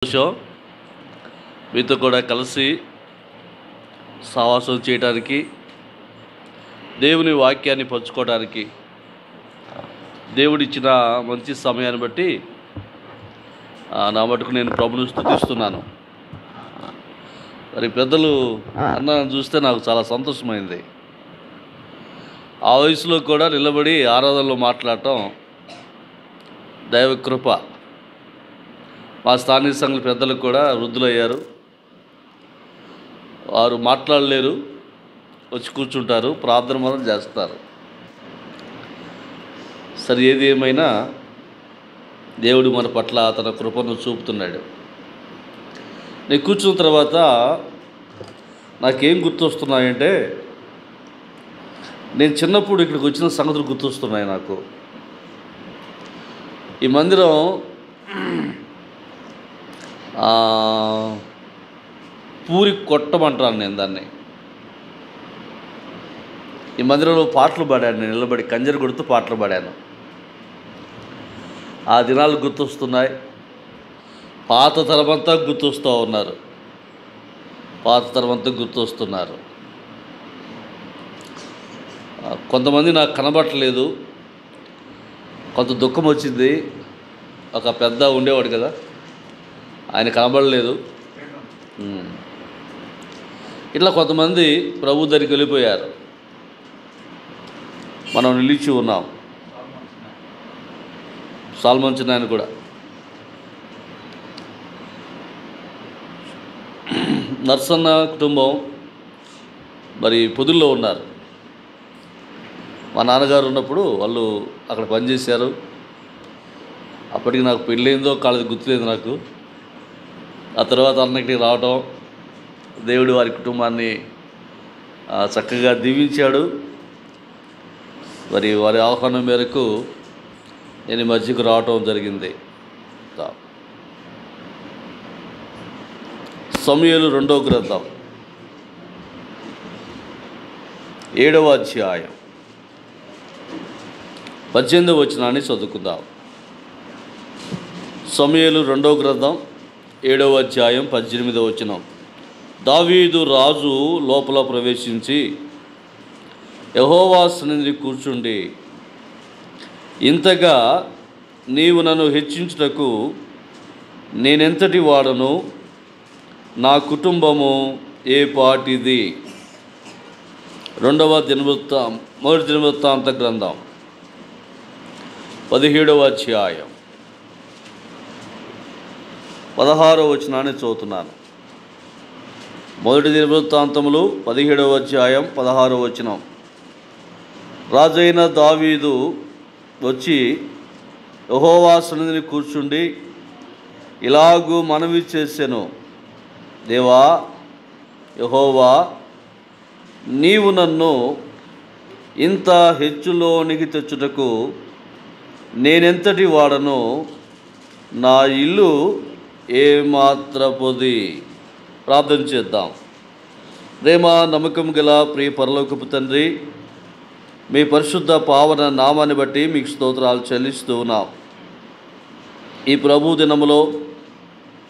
సంతోషం మీతో కూడా కలిసి సావాసం చేయడానికి, దేవుని వాక్యాన్ని పంచుకోవడానికి దేవుడిచ్చిన మంచి సమయాన్ని బట్టి నా మటుకు నేను ప్రభుని స్తుతిస్తున్నాను. మరి పెద్దలు అన్నాను చూస్తే నాకు చాలా సంతోషమైంది. ఆ వయసులో కూడా నిలబడి ఆరాధనలో మాట్లాడటం దైవ కృప. మా స్థానిక సంఘాల పెద్దలకు కూడా వృద్ధులయ్యారు. వారు మాట్లాడలేరు, వచ్చి కూర్చుంటారు, ప్రార్థన మాత్రం చేస్తారు. సరే, ఏది ఏమైనా దేవుడు మన పట్ల తన కృపను చూపుతున్నాడు. నేను కూర్చున్న తర్వాత నాకేం గుర్తొస్తున్నాయంటే, నేను చిన్నప్పుడు ఇక్కడికి వచ్చిన సంగతులు గుర్తొస్తున్నాయి నాకు. ఈ మందిరం పూరి కొట్టమంటాను నేను దాన్ని. ఈ మందిరంలో పాటలు పాడాను, నేను నిలబడి కంజర కొడుతూ పాటలు పాడాను. ఆ దినాలు గుర్తొస్తున్నాయి. పాత తరమంతా గుర్తొస్తూ ఉన్నారు, పాత తరమంతా గుర్తొస్తున్నారు. కొంతమంది నాకు కనబట్టలేదు, కొంత దుఃఖం వచ్చింది. ఒక పెద్ద ఉండేవాడు కదా, ఆయన కనబడలేదు. ఇట్లా కొంతమంది ప్రభు దగ్గరికి వెళ్ళిపోయారు. మనం నిలిచి ఉన్నాం. సాల్మన్ చిన్న ఆయన కూడా, నర్సన్న కుటుంబం మరి పొదుల్లో ఉన్నారు. మా నాన్నగారు ఉన్నప్పుడు వాళ్ళు అక్కడ పనిచేశారు. అప్పటికి నాకు పెళ్ళైందో కాలేదు గుర్తులేదు నాకు. ఆ తర్వాత అన్నకి రావటం, దేవుడు వారి కుటుంబాన్ని చక్కగా దీవించాడు. మరి వారి ఆహ్వానం మేరకు నేను ఈ మధ్యకు రావటం జరిగింది. సమూయేలు 2వ గ్రంథం 7వ అధ్యాయం 18వ వచనాన్ని చదువుకుందాం. సమూయేలు 2వ గ్రంథం 7వ అధ్యాయం 18వ వచనం. దావీదు రాజు లోపల ప్రవేశించి యెహోవా సన్నిధిని కూర్చుండి, ఇంతగా నీవు నన్ను హెచ్చించుటకు నేనెంతటి వాడను, నా కుటుంబము ఏ పాటిది. మొదటి దినవృత్తాంత గ్రంథం 17వ అధ్యాయం 16వ వచనాన్ని చదువుతున్నాను. మొదటి దినవృత్తాంతములు 17వ అధ్యాయం 16వ వచనం. రాజైన దావీదు వచ్చి యెహోవా సన్నిధిని కూర్చుండి ఇలాగూ మనవి చేసెను, దేవా యెహోవా, నీవు నన్ను ఇంత హెచ్చులోనికి తెచ్చుటకు నేనెంతటి వాడను, నా ఇల్లు ఏమాత్రపుది. ప్రార్థన చేద్దాం. ప్రేమ నమ్మకం గల ప్రియ పరలోకపు తండ్రి, మీ పరిశుద్ధ పావన నామాన్ని బట్టి మీకు స్తోత్రాలు చెల్లిస్తూ ఉన్నాం. ఈ ప్రభు దినములో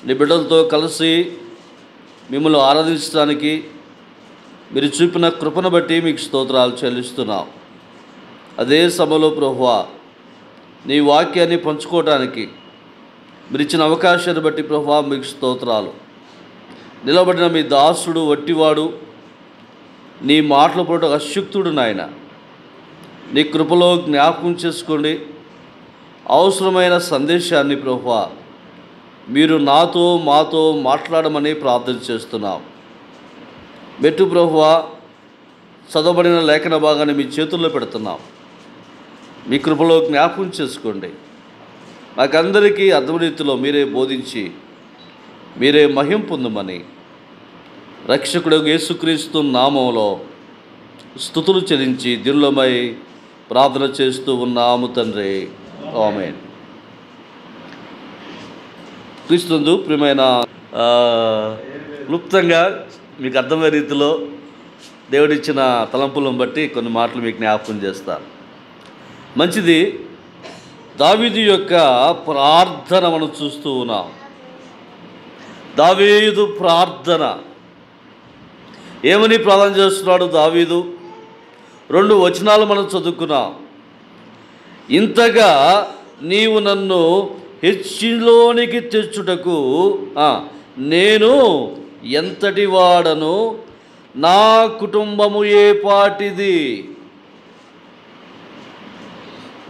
నీ బిడ్డలతో కలిసి మిమ్మల్ని ఆరాధించడానికి మీరు చూపిన కృపను బట్టి మీకు స్తోత్రాలు చెల్లిస్తున్నాం. అదే సమయంలో ప్రభువా, నీ వాక్యాన్ని పంచుకోవడానికి మీరు ఇచ్చిన అవకాశాన్ని బట్టి ప్రభువా మీకు స్తోత్రాలు. నిలబడిన మీ దాసుడు వట్టివాడు, నీ మాటలు పడటం అశక్తుడు నాయన. నీ కృపలో జ్ఞాపకం చేసుకోండి. అవసరమైన సందేశాన్ని ప్రభువా మీరు మాతో మాట్లాడమని ప్రార్థన చేస్తున్నాం. మెట్టు ప్రభువా, చదవబడిన లేఖన భాగాన్ని మీ చేతుల్లో పెడుతున్నాం. మీ కృపలో జ్ఞాపకం చేసుకోండి. మాకందరికీ అర్థం రీతిలో మీరే బోధించి మీరే మహిమ పొందమని రక్షకుడు యేసుక్రీస్తు నామములో స్తుతులు చెల్లించి దీనులమై ప్రార్థన చేస్తూ ఉన్నాము తండ్రి, ఆమేన్. క్రీస్తునందు ప్రియమైన క్లుప్తంగా మీకు అర్థమయ్యే రీతిలో దేవుడిచ్చిన తలంపులను బట్టి కొన్ని మాటలు మీకు జ్ఞాపకం చేస్తాను. మంచిది. దావీదు యొక్క ప్రార్థన మనం చూస్తూ ఉన్నాం. దావీదు ప్రార్థన. ఏమని ప్రార్థన చేస్తున్నాడు దావీదు? 2 వచనాలు మనం చదువుకున్నాం. ఇంతగా నీవు నన్ను హెచ్చులోనికి తెచ్చుటకు నేను ఎంతటి వాడను, నా కుటుంబము ఏ పాటిది.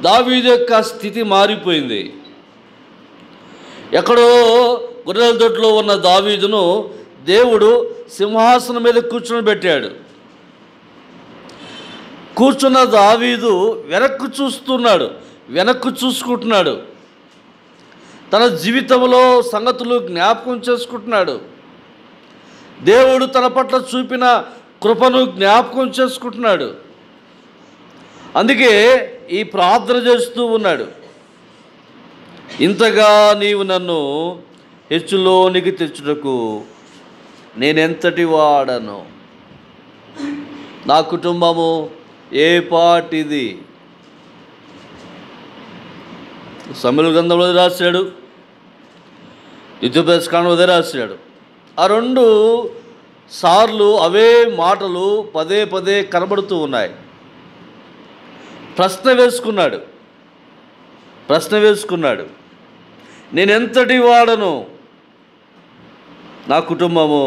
దావీదు యొక్క స్థితి మారిపోయింది. ఎక్కడో గొర్రెల దొడ్లో ఉన్న దావీదును దేవుడు సింహాసనం మీద కూర్చొని పెట్టాడు. కూర్చున్న దావీదు వెనక్కు చూస్తున్నాడు, వెనక్కు చూసుకుంటున్నాడు. తన జీవితంలో సంగతులు జ్ఞాపకం చేసుకుంటున్నాడు. దేవుడు తన పట్ల చూపిన కృపను జ్ఞాపకం చేసుకుంటున్నాడు. అందుకే ఈ ప్రార్థన చేస్తూ ఉన్నాడు. ఇంతగా నీవు నన్ను హెచ్చులోనికి తెచ్చుటకు నేనెంతటి వాడను, నా కుటుంబము ఏ పాటిది. సమూయేలు గ్రంథంలో రాశాడు, ద్వితీయోపదేశకాండంలో రాశాడు. ఆ 2 సార్లు అవే మాటలు పదే పదే కనబడుతూ ఉన్నాయి. ప్రశ్న వేసుకున్నాడు, నేనెంతటి వాడను, నా కుటుంబము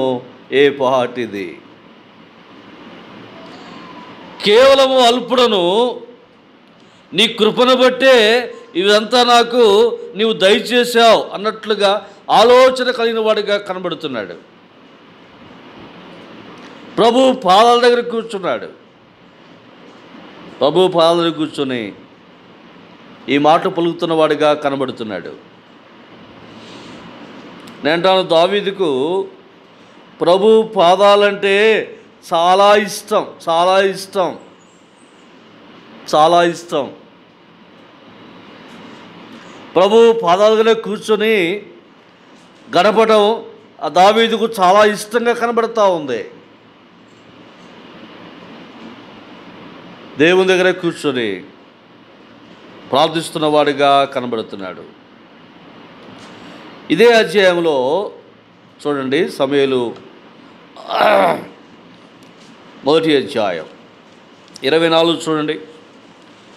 ఏ పాటిది. కేవలము అల్పుడను, నీ కృపను బట్టే ఇదంతా నాకు నీవు దయచేసావు అన్నట్లుగా ఆలోచన కలిగిన వాడిగా కనబడుతున్నాడు. ప్రభు పాదాల దగ్గర కూర్చున్నాడు. ప్రభు పాదాల దగ్గర కూర్చొని ఈ మాట పలుకుతున్న వాడిగా కనబడుతున్నాడు. నేనంటాను, దావీదుకు ప్రభు పాదాలంటే చాలా ఇష్టం, చాలా ఇష్టం, చాలా ఇష్టం. ప్రభు పాదాల దగ్గర కూర్చొని గడపడం ఆ దావీదుకు చాలా ఇష్టంగా కనబడుతూ ఉంది. దేవుని దగ్గర కూర్చొని ప్రార్థిస్తున్న వాడిగా కనబడుతున్నాడు. ఇదే అధ్యాయంలో చూడండి, సమూయేలు 1వ అధ్యాయం 24 చూడండి,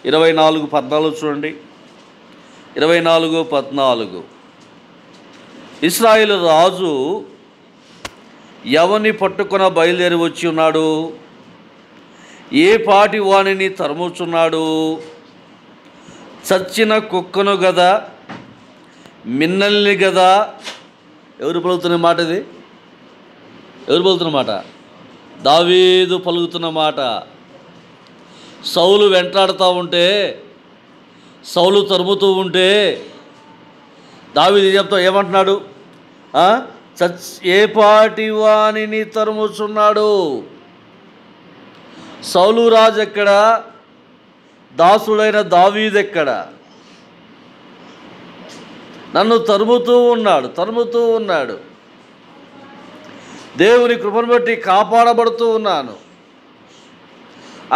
24:14 చూడండి, 24:14. ఇశ్రాయేలు రాజు ఎవరిని పట్టుకొన బయలుదేరి వచ్చి ఉన్నాడు, ఏ పాటి వాణిని తరుముచున్నాడు. చచ్చిన కుక్కను గదా, మిన్నల్ని గదా. ఎవరు పలుకుతున్న మాట ఇది? ఎవరు పలుకుతున్న మాట? దావీదు పలుకుతున్న మాట. సౌలు వెంటాడుతూ ఉంటే, సౌలు తరుముతూ ఉంటే దావీదు చెప్తా ఏమంటున్నాడు? ఏ పాటి వాణిని తరుముచున్నాడు. సౌలు రాజు ఎక్కడ, దాసుడైన దావీదు ఎక్కడ? నన్ను తరుముతూ ఉన్నాడు. దేవుని కృపను బట్టి కాపాడబడుతూ ఉన్నాను.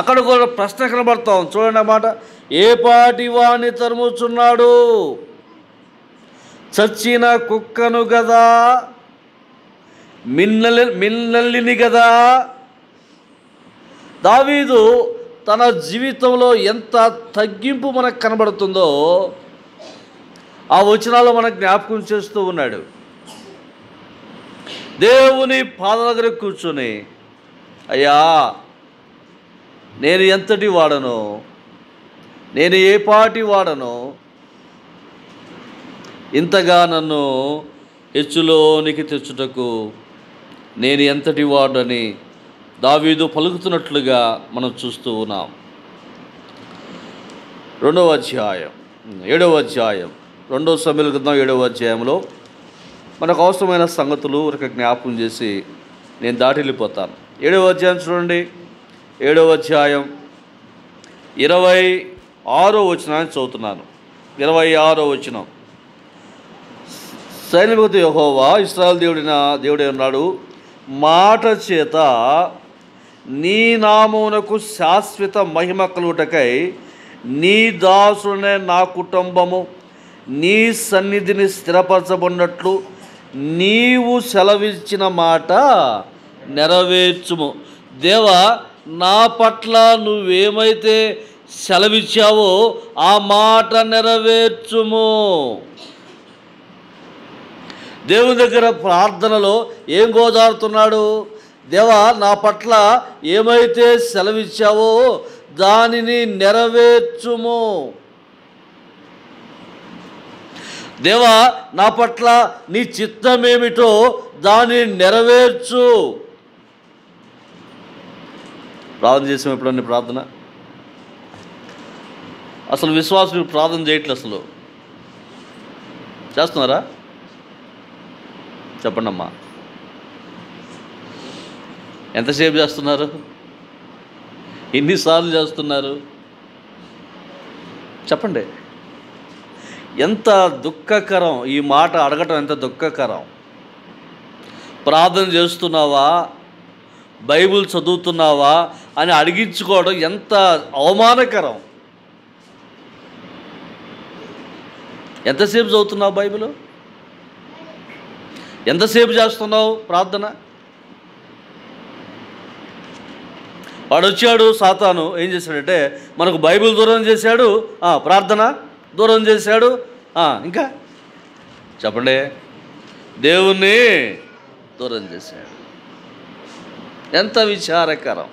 అక్కడ కూడా ప్రశ్న కనబడతాం చూడండి అన్నమాట. ఏ పాటి వాణ్ణి తరుముచున్నాడు. చచ్చిన కుక్కను గదా, మిన్నల్లిని గదా. దావీదు తన జీవితంలో ఎంత తగ్గింపు మనకు కనబడుతుందో ఆ వచనాల్లో మనకు జ్ఞాపకం చేస్తూ ఉన్నాడు. దేవుని పాదాల దగ్గర కూర్చొని, అయ్యా నేను ఎంతటి వాడను, నేను ఏ పాటి వాడను, ఇంతగా నన్ను హెచ్చులోనికి తెచ్చుటకు నేను ఎంతటి వాడని దావీదు పలుకుతున్నట్లుగా మనం చూస్తూ ఉన్నాం. 2వ అధ్యాయం 7వ అధ్యాయం 2 సమూయేలు గ్రంథం 7వ అధ్యాయంలో మనకు అవసరమైన సంగతులు ఒక జ్ఞాపకం చేసి నేను దాటి వెళ్ళిపోతాను. 7వ అధ్యాయం చూడండి. 7వ అధ్యాయం 26వ వచనాన్ని చదువుతున్నాను. 26వ వచనం. సైన్యపతి యెహోవా ఇశ్రాయేలు దేవుడే ఉన్నాడు. మాట చేత నీ నామమునకు శాశ్వత మహిమ కలుగుటకై నీ దాసునే నా కుటుంబము నీ సన్నిధిని స్థిరపరచబడినట్లు నీవు సెలవిచ్చిన మాట నెరవేర్చుము. దేవా, నా పట్ల నువ్వేమైతే సెలవిచ్చావో ఆ మాట నెరవేర్చుము. దేవుని దగ్గర ప్రార్థనలో ఏం గోజారుతున్నాడు? దేవా, నా పట్ల ఏమైతే సెలవిచ్చావో దానిని నెరవేర్చుము. దేవా, నా పట్ల నీ చిత్తమేమిటో దానిని నెరవేర్చు. ప్రార్థన చేసాం ఎప్పుడన్నా? ప్రార్థన అసలు విశ్వాసులు ప్రార్థన చేయట్లేదు. అసలు చేస్తున్నారా? చెప్పండి అమ్మా, ఎంతసేపు చేస్తున్నారు? ఎన్నిసార్లు చేస్తున్నారు? చెప్పండి. ఎంత దుఃఖకరం ఈ మాట అడగటం, ఎంత దుఃఖకరం. ప్రార్థన చేస్తున్నావా, బైబిల్ చదువుతున్నావా అని అడిగించుకోవడం ఎంత అవమానకరం. ఎంతసేపు చదువుతున్నావు బైబిల్? ఎంతసేపు చేస్తున్నావు ప్రార్థన? వాడు వచ్చాడు, సాతాను ఏం చేశాడంటే మనకు బైబిల్ దూరం చేశాడు, ప్రార్థన దూరం చేశాడు, ఇంకా చెప్పండి, దేవుణ్ణి దూరం చేశాడు. ఎంత విచారకరం.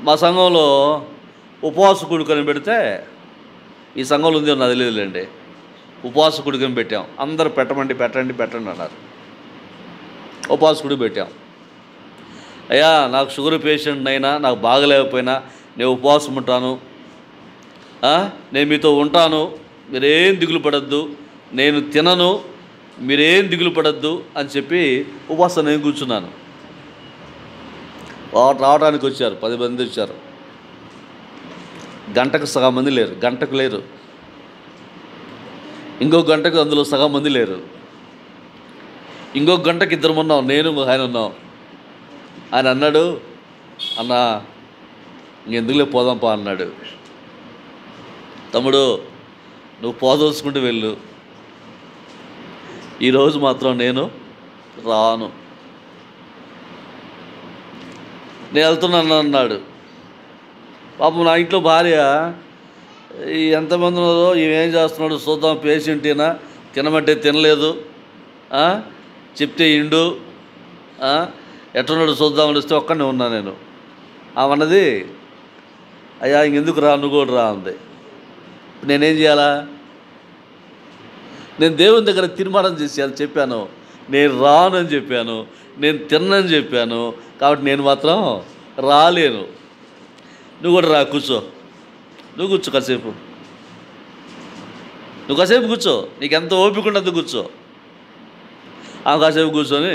మా సంఘంలో ఉపవాస కూడుకొని పెడితే, ఈ సంఘంలో ఉంది నాకు తెలియదులేండి, ఉపవాస కూడుకొని పెట్టాం. అందరూ పెట్టండి అన్నారు. ఉపవాస కూడి పెట్టాం. అయ్యా, నాకు షుగర్ పేషెంట్ అయినా, నాకు బాగలేకపోయినా నేను ఉపవాసం ఉంటాను, నేను మీతో ఉంటాను, మీరేం దిగులు పడద్దు, నేను తినను, మీరేం దిగులు పడద్దు అని చెప్పి ఉపవాసం నేను కూర్చున్నాను. రావడానికి వచ్చారు, 10 మంది వచ్చారు. గంటకు సగం మంది లేరు, గంటకు లేరు, ఇంకొక గంటకు అందులో సగం మంది లేరు, ఇంకొక గంటకు 2 ఉన్నాం, నేను ఆయన ఉన్నాం. ఆయన అన్నాడు, అన్నా ఇంకెందుకులే పోదాంపా అన్నాడు. తమ్ముడు, నువ్వు పోదలుచుకుంటూ వెళ్ళు, ఈరోజు మాత్రం నేను రాను, నేను వెళ్తున్నాను అన్నాడు. పాపం నా ఇంట్లో భార్య, ఎంతమంది ఉన్నారో, ఏం చేస్తున్నాడు చూద్దాం, పేషెంటేనా, తినమంటే తినలేదు, చెప్తే ఇండు, ఎట్టున్నాడు చూద్దామని వస్తే ఒక్కనే ఉన్నా నేను. ఆమెన్నది, అయ్యా ఇంకెందుకు రా, నువ్వు కూడా రా అంది. నేనేం చేయాలా? నేను దేవుని దగ్గర తీర్మానం చేసి చెప్పాను, నేను రాను అని చెప్పాను, నేను తిన్నని చెప్పాను, కాబట్టి నేను మాత్రం రాలేను. నువ్వు కూడా రా, కూర్చో, నువ్వు కూర్చో కాసేపు, నువ్వు కాసేపు కూర్చో, నీకు ఎంత ఓపిక ఉండదు కూర్చో. ఆమె కాసేపు కూర్చొని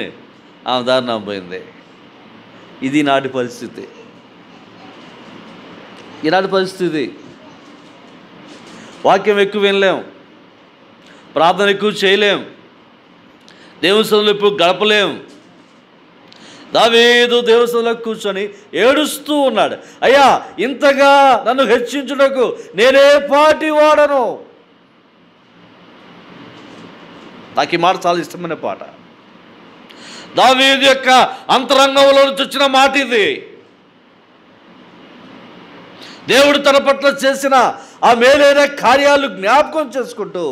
ఆమె దారిన పోయింది. ఇది నాటి పరిస్థితి, ఈనాటి పరిస్థితి. వాక్యం ఎక్కువ వినలేం, ప్రార్థన ఎక్కువ చేయలేం, దేవుని సన్నిధిలో ఎప్పుడు గడపలేం. దావీదు దేవుని సన్నిధిలో కూర్చొని ఏడుస్తూ ఉన్నాడు, అయ్యా ఇంతగా నన్ను హెచ్చించుటకు నేనే పాటి వాడను. నాకు ఈ మాట చాలా ఇష్టమైన పాట. దావీదు యొక్క అంతరంగంలో నుంచి వచ్చిన మాట ఇది. దేవుడు తన పట్ల చేసిన ఆ మేలైన కార్యాలు జ్ఞాపకం చేసుకుంటూ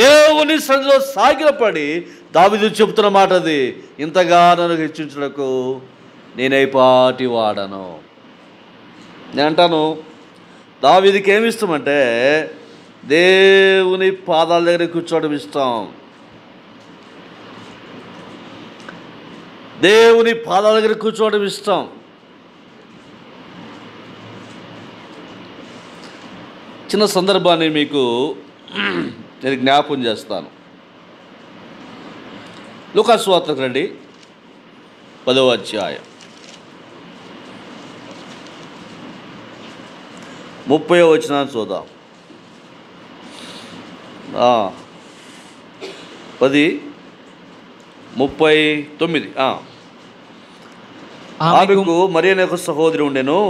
దేవుని సన్నిధిలో సాగిలపడి దావీదు చెబుతున్న మాట అది, ఇంతగా నన్ను హెచ్చించుటకు నేనే పాటి వాడను. నేను అంటాను, దావీదుకి ఏమి ఇష్టమంటే దేవుని పాదాల దగ్గర కూర్చోవడం ఇష్టం. దేవుని పాదాల దగ్గర కూర్చోవడం ఇష్టం. చిన్న సందర్భాన్ని మీకు నేను జ్ఞాపకం చేస్తాను. లూకా సువార్తకు రండి, 10వ అధ్యాయం 30వ వచనాన్ని చూద్దాం. 10:39. ఆమెకు మరి అనే ఒక సహోదరి ఉండెను.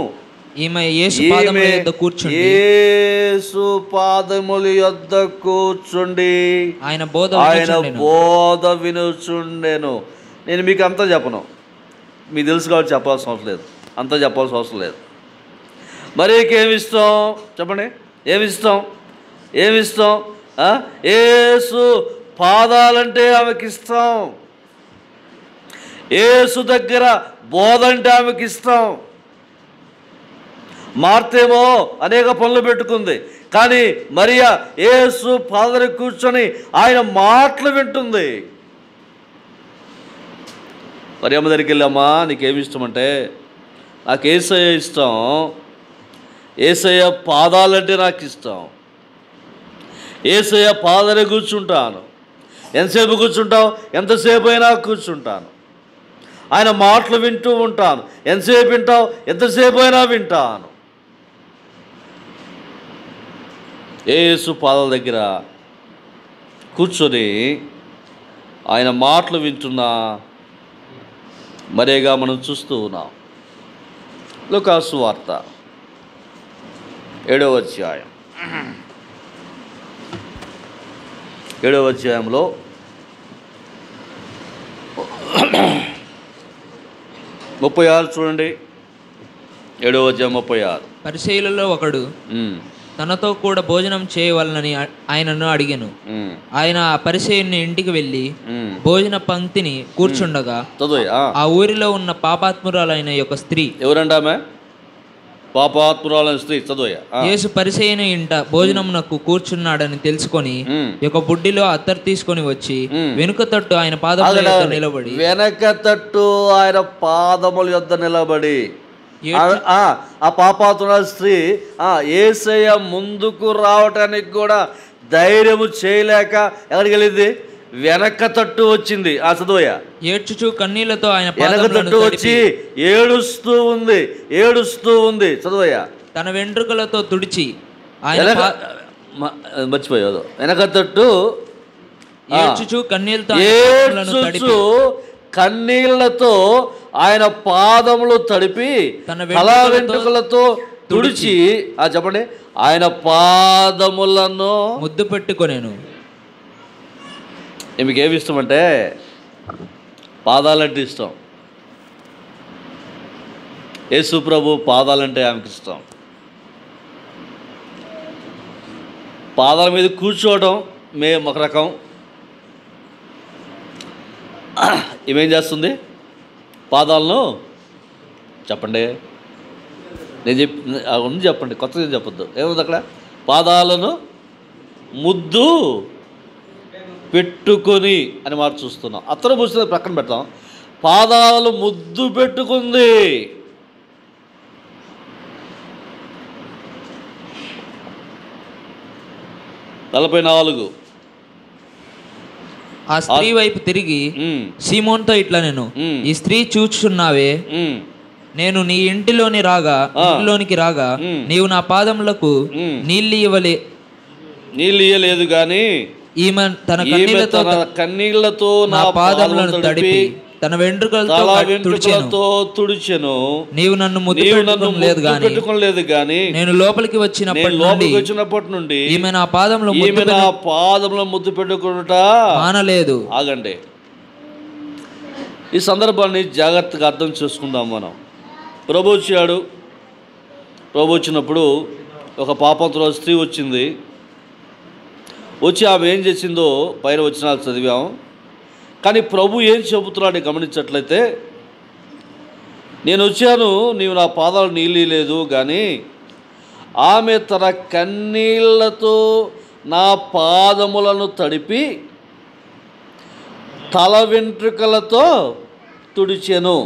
ఈమె యేసు పాదముల యొద్ద కూర్చుండి యేసు పాదముల యొద్ద కూర్చుండి ఆయన బోధ వినుచుండెను. నేను మీకు అంతా చెప్పను, మీకు తెలుసు కాబట్టి చెప్పాల్సిన అవసరం లేదు, అంతా చెప్పాల్సిన అవసరం లేదు. మరి ఏమిస్తాం చెప్పండి, ఏమిస్తాం? యేసు పాదాలంటే ఆమెకి ఇష్టం, యేసు దగ్గర బోధ అంటే ఆమెకి ఇష్టం. మార్తేమో అనేక పనులు పెట్టుకుంది, కానీ మరియా యేసు పాదాల కూర్చొని ఆయన మాటలు వింటుంది. మరియమ్మ దగ్గరికి వెళ్ళమ్మా, నీకేమి ఇష్టం అంటే, నాకు యేసయ్య ఇష్టం, యేసయ్య పాదాలంటే నాకు ఇష్టం, యేసయ్య పాదాలే కూర్చుంటాను. ఎంతసేపు కూర్చుంటావు? ఎంతసేపు అయినా కూర్చుంటాను. ఆయన మాటలు వింటూ ఉంటాను. ఎంతసేపు వింటావు? ఎంతసేపు అయినా వింటాను. యేసు పాదాల దగ్గర కూర్చొని ఆయన మాటలు వింటున్నా మరేగా మనం చూస్తూ ఉన్నాం. లూకా సువార్త 7వ అధ్యాయం 7వ అధ్యాయంలో 36 చూడండి. 7వ అధ్యాయం 36. పరిసయ్యులలో ఒకడు తనతో కూడా భోజనం చేయవలనని ఆయనను అడిగాను. ఆయన ఆ పరిసయ్యుని ఇంటికి వెళ్ళి భోజన పంక్తిని కూర్చుండగా ఆ ఊరిలో ఉన్న పాపాత్మురాలైన యొక్క స్త్రీ, ఎవరండి ఆమె? పాపాత్మురాలైన స్త్రీ. చదువు. యేసు పరిసయ్యుని ఇంట భోజనమునకు కూర్చున్నాడని తెలుసుకొని ఒక బుడ్డిలో అత్తరు తీసుకొని వచ్చి వెనుక తట్టు ఆయన పాదముల యొద్ద నిలబడి ఆ పాపాత్మురాల స్త్రీ యేసయ్య ముందుకు రావటానికి కూడా ధైర్యము చేయలేక ఎక్కడికి వెళ్ళింది? వెనక తట్టు వచ్చింది. ఆ చదువుయ. ఏడ్చుచు కన్నీళ్లతో ఆయన వెనక తట్టు వచ్చి ఏడుస్తూ ఉంది. చదువుయ. తన వెంట్రుకలతో తుడిచి మర్చిపోయాదు. వెనక తట్టు ఏడ్చుచు కన్నీళ్లతో ఆయన పాదములు తడిపి తల వెంట్రుకలతో తుడిచి చెప్పండి, ఆయన పాదములను ముద్దు పెట్టుకొనేను. మీకు ఏమి ఇష్టం అంటే, పాదాలంటే ఇష్టం. యేసు ప్రభు పాదాలంటే ఆమెకి ఇష్టం. పాదాల మీద కూర్చోవడం మేము ఒక రకం. ఏమేం చేస్తుంది? పాదాలను చెప్పండి, నేను చెప్పండి, కొత్తగా చెప్పొద్దు. ఏముంది అక్కడ? పాదాలను ముద్దు పెట్టుకొని అని మాట చూస్తున్నాం. అత్తరు పూసిన ప్రక్కన పెడతాం. పాదాలు ముద్దు పెట్టుకుంది. నలభై 44. ఆ స్త్రీ వైపు తిరిగి సీమోన్తో ఇట్లా, నేను ఈ స్త్రీ చూచున్నావే, నేను నీ ఇంటిలోనికి రాగా నీవు నా పాదములకు నీళ్ళు ఇవ్వలేదు గాని ఈమె తన కన్నీళ్లతో నా పాదములను తడిపి తన వెంట్రుకలతో తుడిచెను. నీవు నన్ను ముద్దు పెట్టుకోలేదు గాని నేను లోపలికి వచ్చినప్పటి నుండి ఈమె నా పాదములో ముద్దు పెట్టుకునుట మానలేదు. ఆగండి, ఈ సందర్భాన్ని జాగ్రత్తగా అర్థం చేసుకుందాం మనం. ప్రభు వచ్చాడు. ప్రభు వచ్చినప్పుడు ఒక పాపాత్మురాలు స్త్రీ వచ్చింది. వచ్చి ఆమె ఏం చేసిందో పైన వచనాలు చదివాం. కానీ ప్రభు ఏం చెబుతున్నాడు గమనించట్లయితే, నేను వచ్చాను, నీవు నా పాదాలు నీళ్ళు లేదు కానీ ఆమె తన కన్నీళ్లతో నా పాదములను తడిపి తల వెంట్రుకలతో తుడిచెను.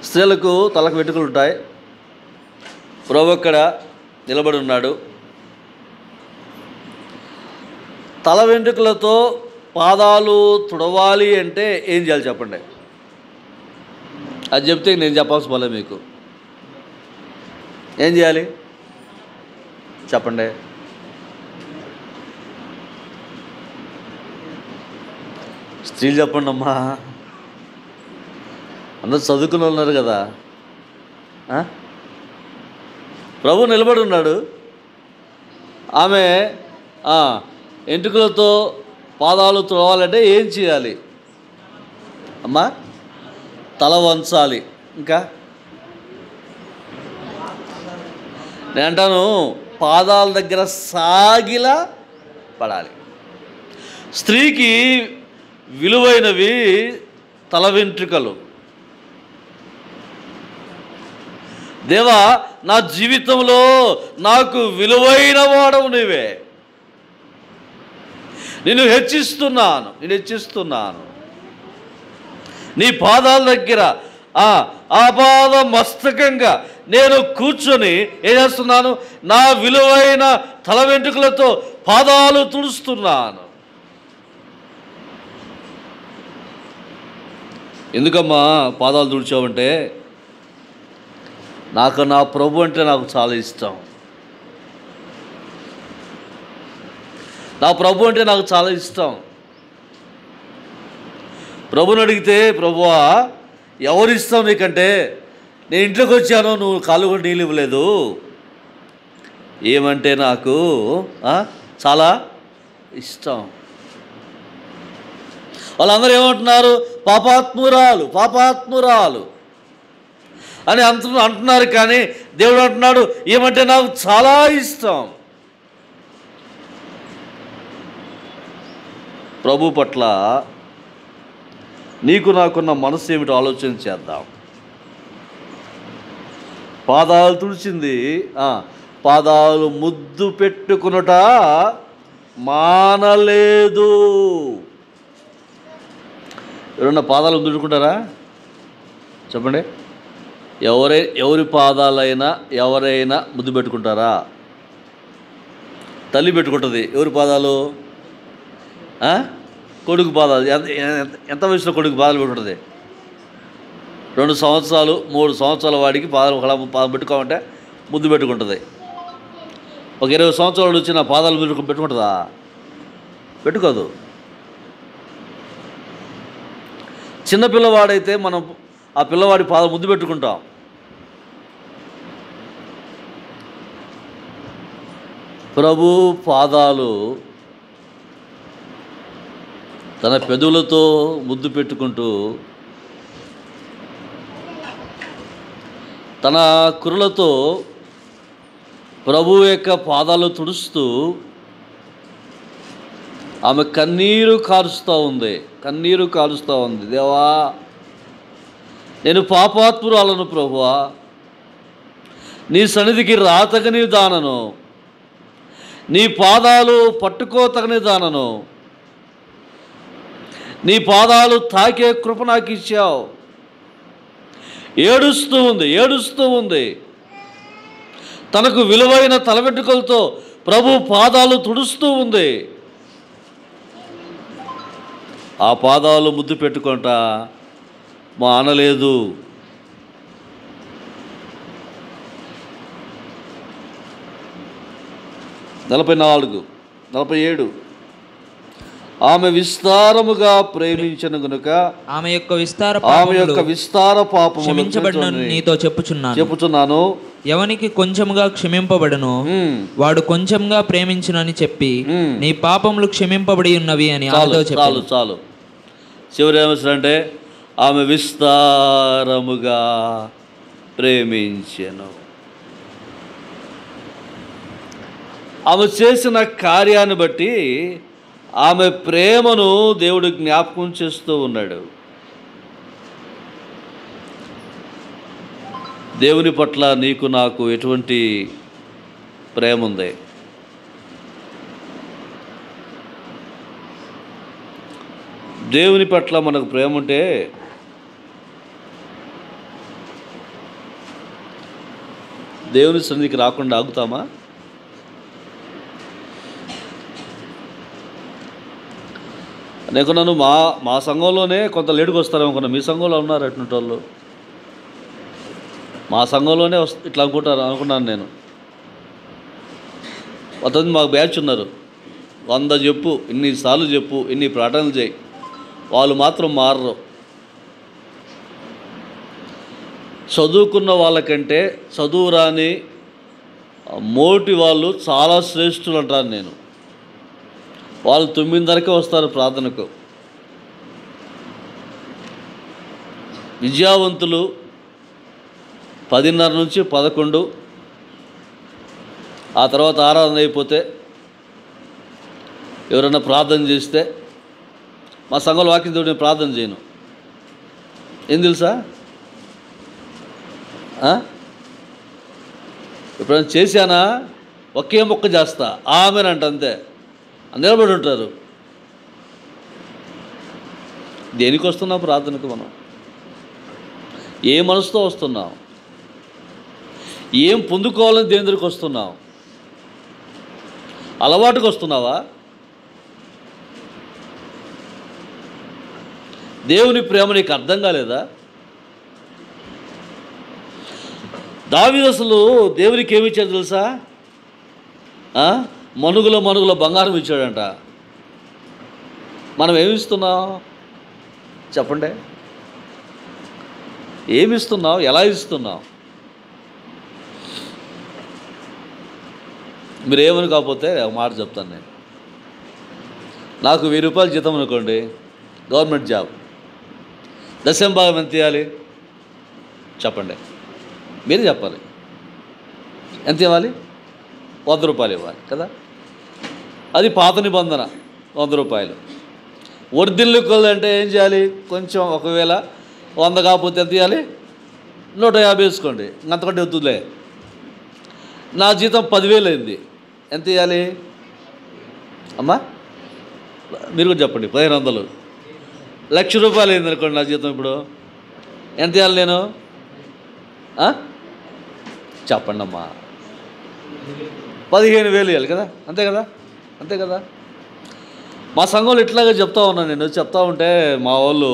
స్త్రీలకు తలకు వెంట్రుకలు ఉంటాయి. ప్రభు అక్కడ నిలబడి ఉన్నాడు. తల వెంట్రుకలతో పాదాలు తుడవాలి అంటే ఏం చేయాలి చెప్పండి? అది చెప్తే నేను చెప్పాల్సిన పని మీకు. ఏం చేయాలి చెప్పండి? స్త్రీలు చెప్పండి అమ్మా, అందరూ చదువుకుని ఉన్నారు కదా. ప్రభు నిలబడి ఉన్నాడు. ఆమె ఎంట్రుకలతో పాదాలు తుడవాలంటే ఏం చేయాలి అమ్మా? తల వంచాలి. ఇంకా నేను అంటాను, పాదాల దగ్గర సాగిలా పడాలి. స్త్రీకి విలువైనవి తల వెంట్రుకలు. దేవా, నా జీవితంలో నాకు విలువైన వాడవు నీవే, నేను హెచ్చిస్తున్నాను. నీ పాదాల దగ్గర ఆపాద మస్తకంగా నేను కూర్చొని ఏం చేస్తున్నాను? నా విలువైన తల వెంట్రుకలతో పాదాలు తుడుస్తున్నాను. ఎందుకమ్మా పాదాలు తుడిచావంటే, నాకు నా ప్రభు అంటే నాకు చాలా ఇష్టం. నా ప్రభు అంటే నాకు చాలా ఇష్టం. ప్రభుని అడిగితే, ప్రభువా ఎవరు ఇష్టం నీకంటే, నేను ఇంట్లోకి వచ్చాను, నువ్వు కాళ్ళు కూడా నీళ్ళు ఇవ్వలేదు, ఏమంటే నాకు చాలా ఇష్టం. వాళ్ళందరూ ఏమంటున్నారు? పాపాత్మురాలు అని అంటున్నారు. కానీ దేవుడు అంటున్నాడు, ఏమంటే నాకు చాలా ఇష్టం. ప్రభు పట్ల నీకు నాకున్న మనసు ఏమిటో ఆలోచన చేద్దాం. పాదాలు తుడిచింది, పాదాలు ముద్దు పెట్టుకునుట మానలేదు. ఎవరన్నా పాదాలు ముద్దుకుంటారా? చెప్పండి. ఎవరి పాదాలైనా ఎవరైనా ముద్దు పెట్టుకుంటారా? తల్లి పెట్టుకుంటుంది. ఎవరి పాదాలు? కొడుకు పాదాలు. ఎంత వయసులో కొడుకు పాదాలు పెట్టుకుంటుంది? 2 సంవత్సరాలు 3 సంవత్సరాల వాడికి పాదాలు పెట్టుకోమంటే ముద్దు పెట్టుకుంటుంది. ఒక 20 సంవత్సరాలు వచ్చి నా పాదాలు పెట్టుకుంటుందా? పెట్టుకోదు. చిన్న పిల్లవాడైతే మనం ఆ పిల్లవాడి పాదాలు ముద్దు పెట్టుకుంటాం. ప్రభు పాదాలు తన పెదవులతో ముద్దు పెట్టుకుంటూ, తన కురులతో ప్రభు యొక్క పాదాలు తుడుస్తూ ఆమె కన్నీరు కారుస్తూ ఉంది. దేవా, నేను పాపాత్మురాలను ప్రభువా, నీ సన్నిధికి రాతగని దానను, నీ పాదాలు పట్టుకోతగని దానను, నీ పాదాలు తాకే కృప నాకు ఇచ్చావు. ఏడుస్తూ ఉంది. తనకు విలువైన తల వెంట్రుకలతో ప్రభు పాదాలు తుడుస్తూ ఉంది. ఆ పాదాలు ముద్దు పెట్టుకుంటా మానలేదు. నలభై 47 ఆమె విస్తారముగా ప్రేమించను గనుక ఆమె యొక్క విస్తార పాపము క్షమించబడినని నీతో చెప్పుచున్నాను. ఎవనికి కొంచెముగా క్షమింపబడును వాడు కొంచెంగా ప్రేమించునని చెప్పి నీ పాపములు క్షమింపబడి ఉన్నవి అని ఆమెతో చెప్పాను. చాలు. చివరి ఏమంటే ఆమె విస్తారముగా ప్రేమించెను. ఆమె చేసిన కార్యాన్ని బట్టి ఆమె ప్రేమను దేవుడు జ్ఞాపకం చేస్తూ ఉన్నాడు. దేవుని పట్ల నీకు నాకు ఎటువంటి ప్రేమ ఉంది? దేవుని పట్ల మనకు ప్రేమ ఉంటే దేవుని సన్నిధికి రాకుండా ఆగుతామా? అనుకున్నాను మా సంఘంలోనే కొంత లేటుకు వస్తారేమనుకున్నా. మీ సంఘంలో ఉన్నారు అటువంటి వాళ్ళు. మా సంఘంలోనే ఇట్లా అనుకున్నాను నేను. కొంతమంది మాకు బ్యాచ్ ఉన్నారు, 100 చెప్పు, ఇన్నిసార్లు చెప్పు, ఇన్ని ప్రార్థనలు చేయి, వాళ్ళు మాత్రం మారరు. చదువుకున్న వాళ్ళకంటే చదువు రాని మోటి వాళ్ళు చాలా శ్రేష్ఠులు అంటాను నేను. వాళ్ళు 9:30కే వస్తారు ప్రార్థనకు. విద్యావంతులు 10:30 నుంచి 11, ఆ తర్వాత ఆరాధన అయిపోతే ఎవరైనా ప్రార్థన చేస్తే, మా సంఘంలో వాక్యంతో నేను ప్రార్థన చేయను. ఏం తెలుసా? ఎప్పుడైనా చేశానా? ఒకే మొక్క చేస్తా, ఆమెనంట, అంతే. నిలబడి ఉంటారు. దేనికి వస్తున్నాం ప్రార్థనకు? మనం ఏ మనసుతో వస్తున్నాం? ఏం పొందుకోవాలని దేని దగ్గరికి వస్తున్నాం? అలవాటుకు వస్తున్నావా? దేవుని ప్రేమ నీకు అర్థం కాలేదా? దావీదు అసలు దేవునికి ఏమి ఇచ్చాడు తెలుసా? మనుగుల బంగారం ఇచ్చాడంట. మనం ఏమిస్తున్నాం చెప్పండి? ఏమిస్తున్నావు? ఎలా ఇస్తున్నావు? మీరు ఏమని కాకపోతే ఒక మాట చెప్తాను నేను. నాకు 1000 రూపాయలు జీతం అనుకోండి, గవర్నమెంట్ జాబ్. దశమ భాగం ఎంత ఇవ్వాలి చెప్పండి? మీరు చెప్పాలి. ఎంత ఇవ్వాలి? 100 రూపాయలు ఇవ్వాలి కదా. అది పాత నిబంధన, 100 రూపాయలు. ఒరిజినల్ కొలంటే ఏం చేయాలి? కొంచెం, ఒకవేళ 100 కాకపోతే ఎంత ఇవ్వాలి? 150 వేసుకోండి, అంతకంటే వద్దులే. నా జీతం 10,000 అయింది, ఎంత ఇవ్వాలి అమ్మా? మీరు కూడా చెప్పండి. 1500. 1,00,000 రూపాయలు అయింది అనుకోండి నా జీతం, ఇప్పుడు ఎంత ఇవ్వాలి నేను? చెప్పండి అమ్మా. 15,000 ఇవ్వాలి కదా, అంతే కదా, అంతే కదా. మా సంఘంలో ఇట్లాగే చెప్తా ఉన్నాను నేను. చెప్తా ఉంటే మా వాళ్ళు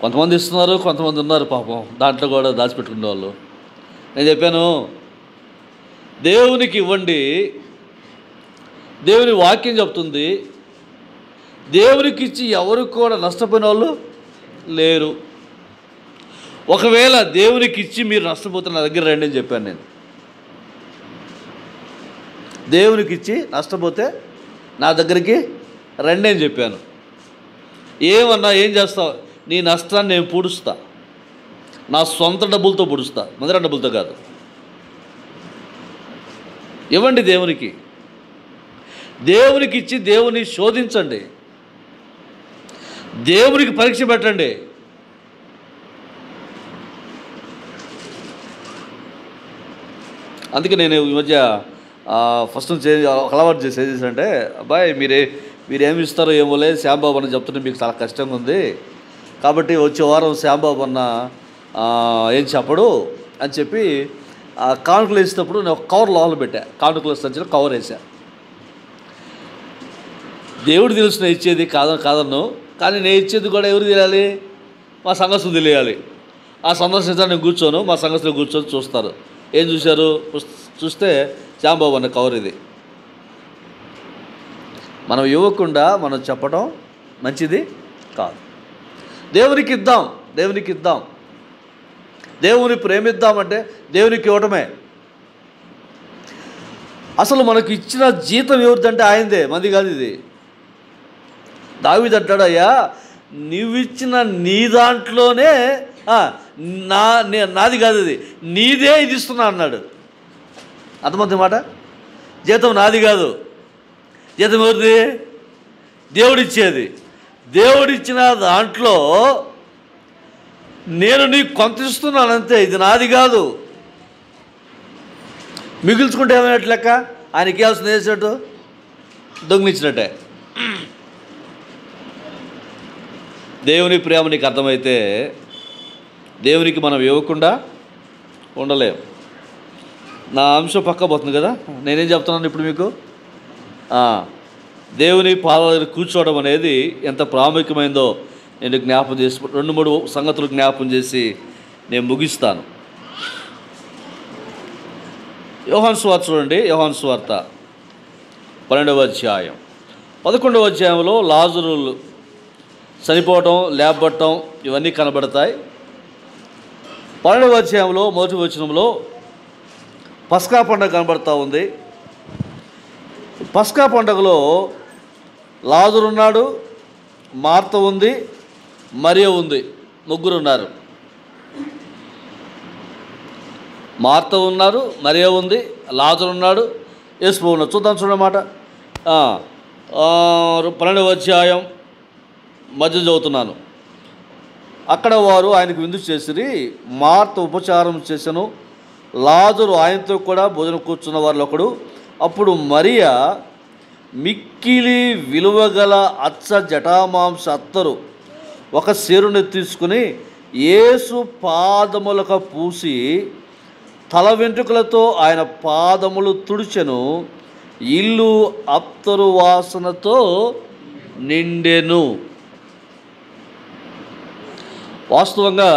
కొంతమంది ఇస్తున్నారు, కొంతమంది ఉన్నారు పాపం దాంట్లో కూడా దాచిపెట్టుకునే వాళ్ళు. నేను చెప్పాను, దేవునికి ఇవ్వండి. దేవుని వాక్యం చెప్తుంది, దేవునికి ఇచ్చి ఎవరు కూడా నష్టపోయిన వాళ్ళు లేరు. ఒకవేళ దేవునికి ఇచ్చి మీరు నష్టపోతే నా దగ్గర రండి అని చెప్పాను నేను. దేవునికి ఇచ్చి నష్టపోతే నా దగ్గరికి రండి అని చెప్పాను. ఏమన్నా ఏం చేస్తావు? నీ నష్టాన్ని నేను పూడుస్తా, నా సొంత డబ్బులతో పూడుస్తా, మందిర డబ్బులతో కాదు. ఇవ్వండి దేవునికి. దేవునికి ఇచ్చి దేవుని శోధించండి, దేవునికి పరీక్ష పెట్టండి. అందుకే నేను ఈ మధ్య ఫస్ట్ ఒక అలవాటు చేసి ఏం చేశానంటే, అబ్బాయి మీరేమి ఇస్తారో ఏమో లేదు, శ్యాంబాబు అన్న చెప్తుంటే మీకు చాలా కష్టంగా ఉంది కాబట్టి వచ్చే వారం శ్యాంబాబు అన్న ఏం చెప్పడు అని చెప్పి కానుకలు వేసేటప్పుడు నేను ఒక కవర్ లోపల పెట్టా. కానుకలు సంచిలో కవర్ వేసా. దేవుడు తెలుసు నేను ఇచ్చేది కాదన్ను, కానీ నేను ఇచ్చేది కూడా ఎవరు తెలియాలి? మా సంఘస్థులు తెలియాలి. ఆ సందర్శించాలని నేను కూర్చోను, మా సంఘస్థులు కూర్చొని చూస్తారు. ఏం చూశారు? చూస్తే శ్యాంబాబు అన్న కవర్ ఇది. మనం ఇవ్వకుండా మనం చెప్పడం మంచిది కాదు. దేవునికి ఇద్దాం, దేవునికి ఇద్దాం. దేవుని ప్రేమిద్దామంటే దేవునికి ఇవ్వటమే. అసలు మనకు ఇచ్చిన జీతం ఎవరిదంటే ఆయనదే, మంది కాదు ఇది. దావీదు అంటాడు, అయ్యా నువ్విచ్చిన నీ దాంట్లోనే నాది కాదు, ఇది నీదే, ఇది ఇస్తున్నా అన్నాడు. అర్థమవుతుంది మాట? జీతం నాది కాదు, జీతం ఎవరిది? దేవుడిచ్చేది. దేవుడిచ్చిన దాంట్లో నేను నీకు కొంత ఇస్తున్నాను అంతే, ఇది నాది కాదు. మిగుల్చుకుంటే ఏమైనట్టు లెక్క? ఆయనకి ఇవ్వాల్సింది వేసినట్టు దొంగిలించినట్టే. దేవుని ప్రేమ నీకు అర్థమైతే దేవునికి మనం ఇవ్వకుండా ఉండలేం. నా అంశం పక్క పోతుంది కదా. నేనేం చెప్తున్నాను ఇప్పుడు మీకు? దేవుని పాదాల దగ్గర కూర్చోవడం అనేది ఎంత ప్రాముఖ్యమైందో నేను జ్ఞాపం చేసి 2-3 సంగతులు జ్ఞాపం చేసి నేను ముగిస్తాను. యోహాను సువార్త చూడండి. యోహాను సువార్త 12వ అధ్యాయం 11వ అధ్యాయంలో లాజరు చనిపోవటం, లేపబడటం ఇవన్నీ కనబడతాయి. 12వ అధ్యాయంలో 1వ వచనంలో పస్కా పండుగ కనబడుతూ ఉంది. పస్కా పండుగలో లాజరు ఉన్నాడు, మార్త ఉంది, మరియ ఉంది, ముగ్గురు ఉన్నారు. మార్త ఉన్నారు, మరియ ఉంది, లాజరు ఉన్నాడు, యేసు ఉన్నాడు. చూడమాట 12వ అధ్యాయం మధ్య చదువుతున్నాను. అక్కడ వారు ఆయనకు విందు చేసిరి. మార్త ఉపచారం చేసెను, లాజరు ఆయనతో కూడా భోజనం కూర్చున్న వారిలో ఒకడు. అప్పుడు మరియ మిక్కిలి విలువగల అచ్చ జటామాంస అత్తరు ఒక సేరుని తీసుకుని యేసు పాదములకు పూసి తల వెంట్రుకలతో ఆయన పాదములు తుడిచెను. ఇల్లు అత్తరు వాసనతో నిండెను. వాస్తవంగా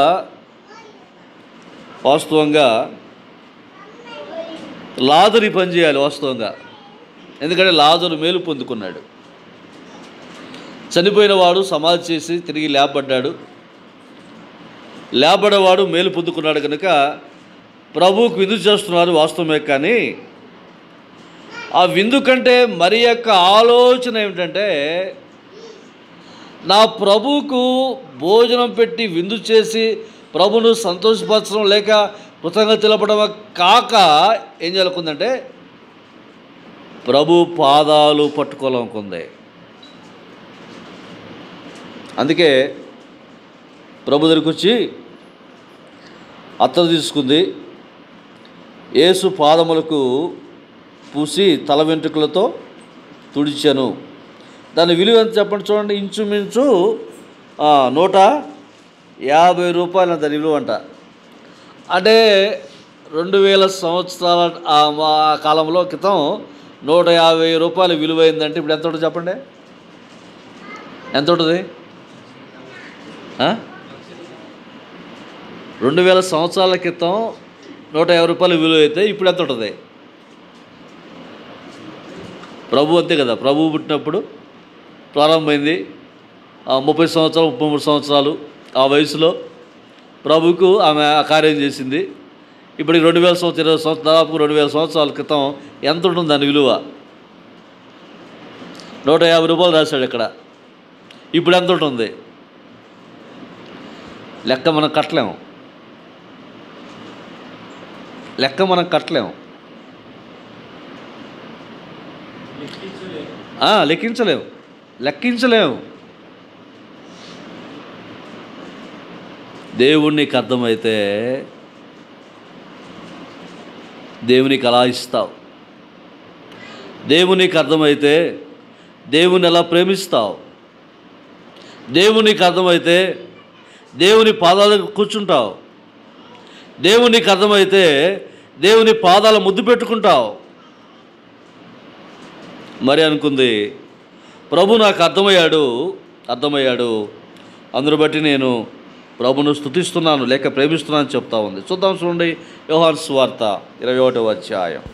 లాజరు ఈ పని చేయాలి వాస్తవంగా. ఎందుకంటే లాజరు మేలు పొందుకున్నాడు. చనిపోయిన వాడు సమాధి చేసి తిరిగి లేపబడ్డాడు. లేపబడేవాడు మేలు పొందుకున్నాడు కనుక ప్రభువుకు విందు చేస్తున్నారు వాస్తవమే. కానీ ఆ విందు కంటే మరి యొక్క ఆలోచన ఏమిటంటే, నా ప్రభువుకు భోజనం పెట్టి విందు చేసి ప్రభును సంతోషపరచడం లేక కృతజ్ఞత తెలపడం కాక ఏం జరుగుతుందంటే ప్రభు పాదాలు పట్టుకోవాలనుకుంది. అందుకే ప్రభు దగ్గరికి వచ్చి అత్తరు తీసుకుంది, యేసు పాదములకు పూసి తల వెంట్రుకలతో తుడిచాను. దాని విలువ ఎంత చెప్పండి చూడండి. ఇంచుమించు 150 రూపాయలు దాని విలువ అంట. అంటే 2000 సంవత్సరాల కాలంలో క్రితం 150 రూపాయలు విలువైందంటే ఇప్పుడు ఎంత ఉంటుంది చెప్పండి? ఎంత ఉంటుంది? 2000 సంవత్సరాల క్రితం 150 రూపాయలు విలువ అయితే ఇప్పుడు ఎంత ఉంటుంది? ప్రభు అంతే కదా. ప్రభు పుట్టినప్పుడు ప్రారంభమైంది 30 సంవత్సరాలు 33 సంవత్సరాలు ఆ వయసులో ప్రభుకు ఆమె ఆ కార్యం చేసింది. ఇప్పటికి 2000 సంవత్సరాలు 20 సంవత్సరాలు దాదాపు 2000 సంవత్సరాల క్రితం ఎంత ఉంటుంది దాని విలువ? 150 రూపాయలు రాశాడు ఇక్కడ. ఇప్పుడు ఎంత ఉంటుంది? లెక్క మనం కట్టలేము. లెక్కించలేము. దేవునికి అర్థమైతే దేవునికి అలా ఇస్తావు. దేవునికి అర్థమైతే దేవుని ఎలా ప్రేమిస్తావు. దేవునికి అర్థమైతే దేవుని పాదాలకు కూర్చుంటావు. దేవునికి అర్థమైతే దేవుని పాదాల ముద్దు పెట్టుకుంటావు. మరి అనుకుంది, ప్రభు నాకు అర్థమయ్యాడు, అందును బట్టి నేను ప్రభును స్తుతిస్తున్నాను లేక ప్రేమిస్తున్నాను చెప్తా ఉంది. చూద్దాం చూడండి, యోహాను సువార్త 21వ అధ్యాయం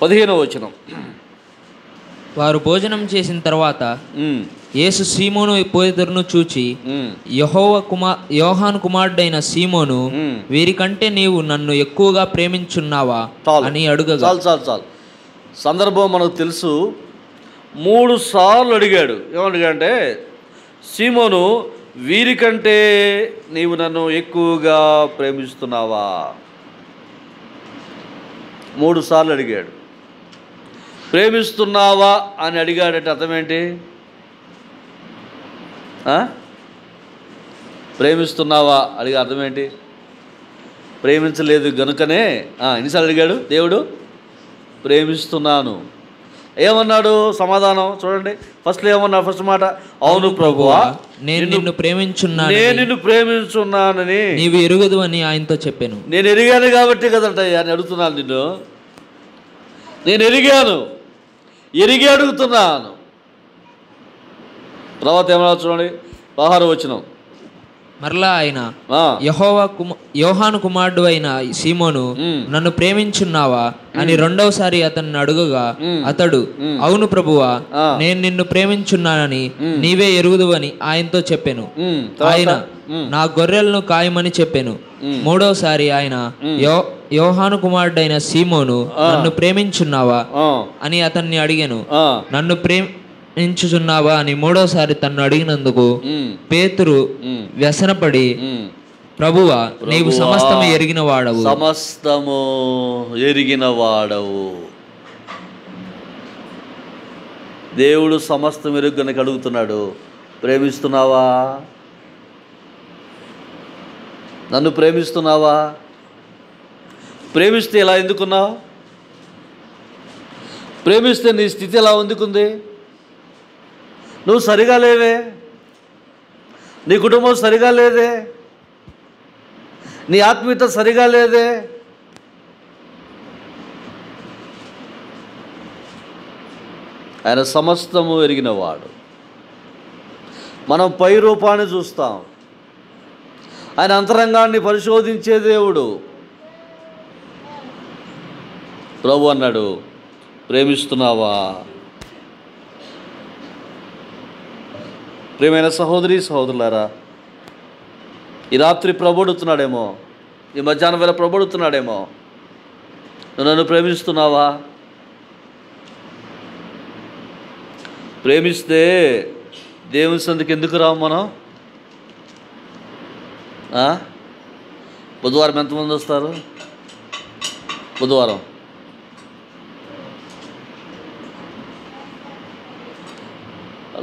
15వ వచనం. వారు భోజనం చేసిన తర్వాత యేసు సీమోను పేతురును చూచి, యోహాను కుమారుడైన సీమోను, వీరికంటే నీవు నన్ను ఎక్కువగా ప్రేమించున్నావా అని అడుగగా. చాలు సందర్భం మనకు తెలుసు. 3 సార్లు అడిగాడు. ఏమడిగాడంటే, సీమోను వీరికంటే నీవు నన్ను ఎక్కువగా ప్రేమిస్తున్నావా? 3 సార్లు అడిగాడు. ప్రేమిస్తున్నావా అని అడిగాడంటే అర్థం ఏంటి? ప్రేమిస్తున్నావా అడిగే అర్థం ఏంటి? ప్రేమించలేదు గనుకనే ఎన్నిసార్లు అడిగాడు? దేవుడు ప్రేమిస్తున్నాను. ఏమన్నాడు సమాధానం చూడండి. ఫస్ట్ ఏమన్నాడు? ఫస్ట్ మాట, అవును ప్రభువా, నేను నిన్ను ప్రేమించున్నానని నీవు ఎరుగదు అని ఆయనతో చెప్పాను. నేను ఎరిగాను కాబట్టి కదంట అని అడుగుతున్నాను నిన్ను. నేను ఎరిగి అడుగుతున్నాను. తర్వాత ఏమన్నా చూడండి, 16వ వచనం. మరలా ఆయన ఆ, యోహాను కుమారుడు అయిన సీమోను, నన్ను ప్రేమించున్నావా అని రెండవసారి అతన్ని అడుగగా అతడు, అవును ప్రభువా, నేను నిన్ను ప్రేమించున్నానని నీవే ఎరుగుదువని ఆయనతో చెప్పాను. ఆయన, నా గొర్రెలను కాయమని చెప్పాను. మూడవసారి ఆయన, యోహాను కుమారుడైన సీమోను, నన్ను ప్రేమించున్నావా అని అతన్ని అడిగాను. నన్ను ప్రేమించుచున్నావా అని మూడోసారి తన్ను అడిగినందుకు పేతురు వ్యసనపడి, ప్రభువా, నీవు సమస్తము ఎరిగిన వాడవు. సమస్తము ఎరిగిన వాడవు. దేవుడు సమస్తం ఎరుగనకి అడుగుతున్నాడు, ప్రేమిస్తున్నావా? నన్ను ప్రేమిస్తున్నావా? ప్రేమిస్తే ఇలా ఎందుకున్నావు? ప్రేమిస్తే నీ స్థితి ఎలా ఎందుకుంది? నువ్వు సరిగా లేవే, నీ కుటుంబం సరిగా లేదే, నీ ఆత్మీయత సరిగా లేదే. ఆయన సమస్తము ఎరిగినవాడు. మనం పై రూపాన్ని చూస్తాం, ఆయన అంతరంగాన్ని పరిశోధించే దేవుడు. ప్రభు అన్నాడు, ప్రేమిస్తున్నావా? ప్రియమైన సహోదరి సహోదరులారా, ఈ రాత్రి ప్రభుడుతున్నాడేమో, ఈ మధ్యాహ్నం వేళ ప్రభుడుతున్నాడేమో, నువ్వు నన్ను ప్రేమిస్తున్నావా? ప్రేమిస్తే దేవుని సందుకు ఎందుకు రావు మనం? బుధవారం ఎంతమంది వస్తారు? బుధవారం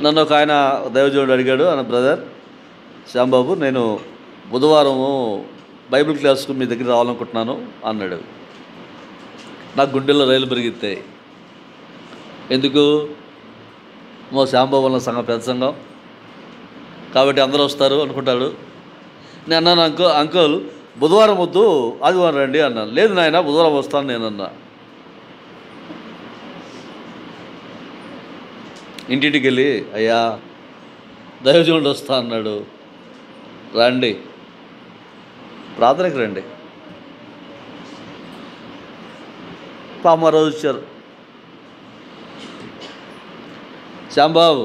నన్ను ఒక ఆయన దైవజనుడు అడిగాడు, అన్న బ్రదర్ శ్యాంబాబు, నేను బుధవారము బైబిల్ క్లాస్కు మీ దగ్గర రావాలనుకుంటున్నాను అన్నాడు. నాకు గుండెల్లో రైలు పెరిగిస్తాయి. ఎందుకు? మా శ్యాంబాబు అన్న సంఘం పెద్ద సంఘం కాబట్టి అందరూ వస్తారు అనుకుంటాడు. నేను అన్నాను, అంకుల్ బుధవారం వద్దు, ఆదివారం రండి అన్నాను. లేదు నాయన, బుధవారం వస్తాను నేనన్నా. ఇంటింటికి వెళ్ళి, అయ్యా దైవజనుడు వస్తా అన్నాడు, రండి, ప్రార్థనకి రండి. పాప రోజు వచ్చారు. శ్యాంబాబు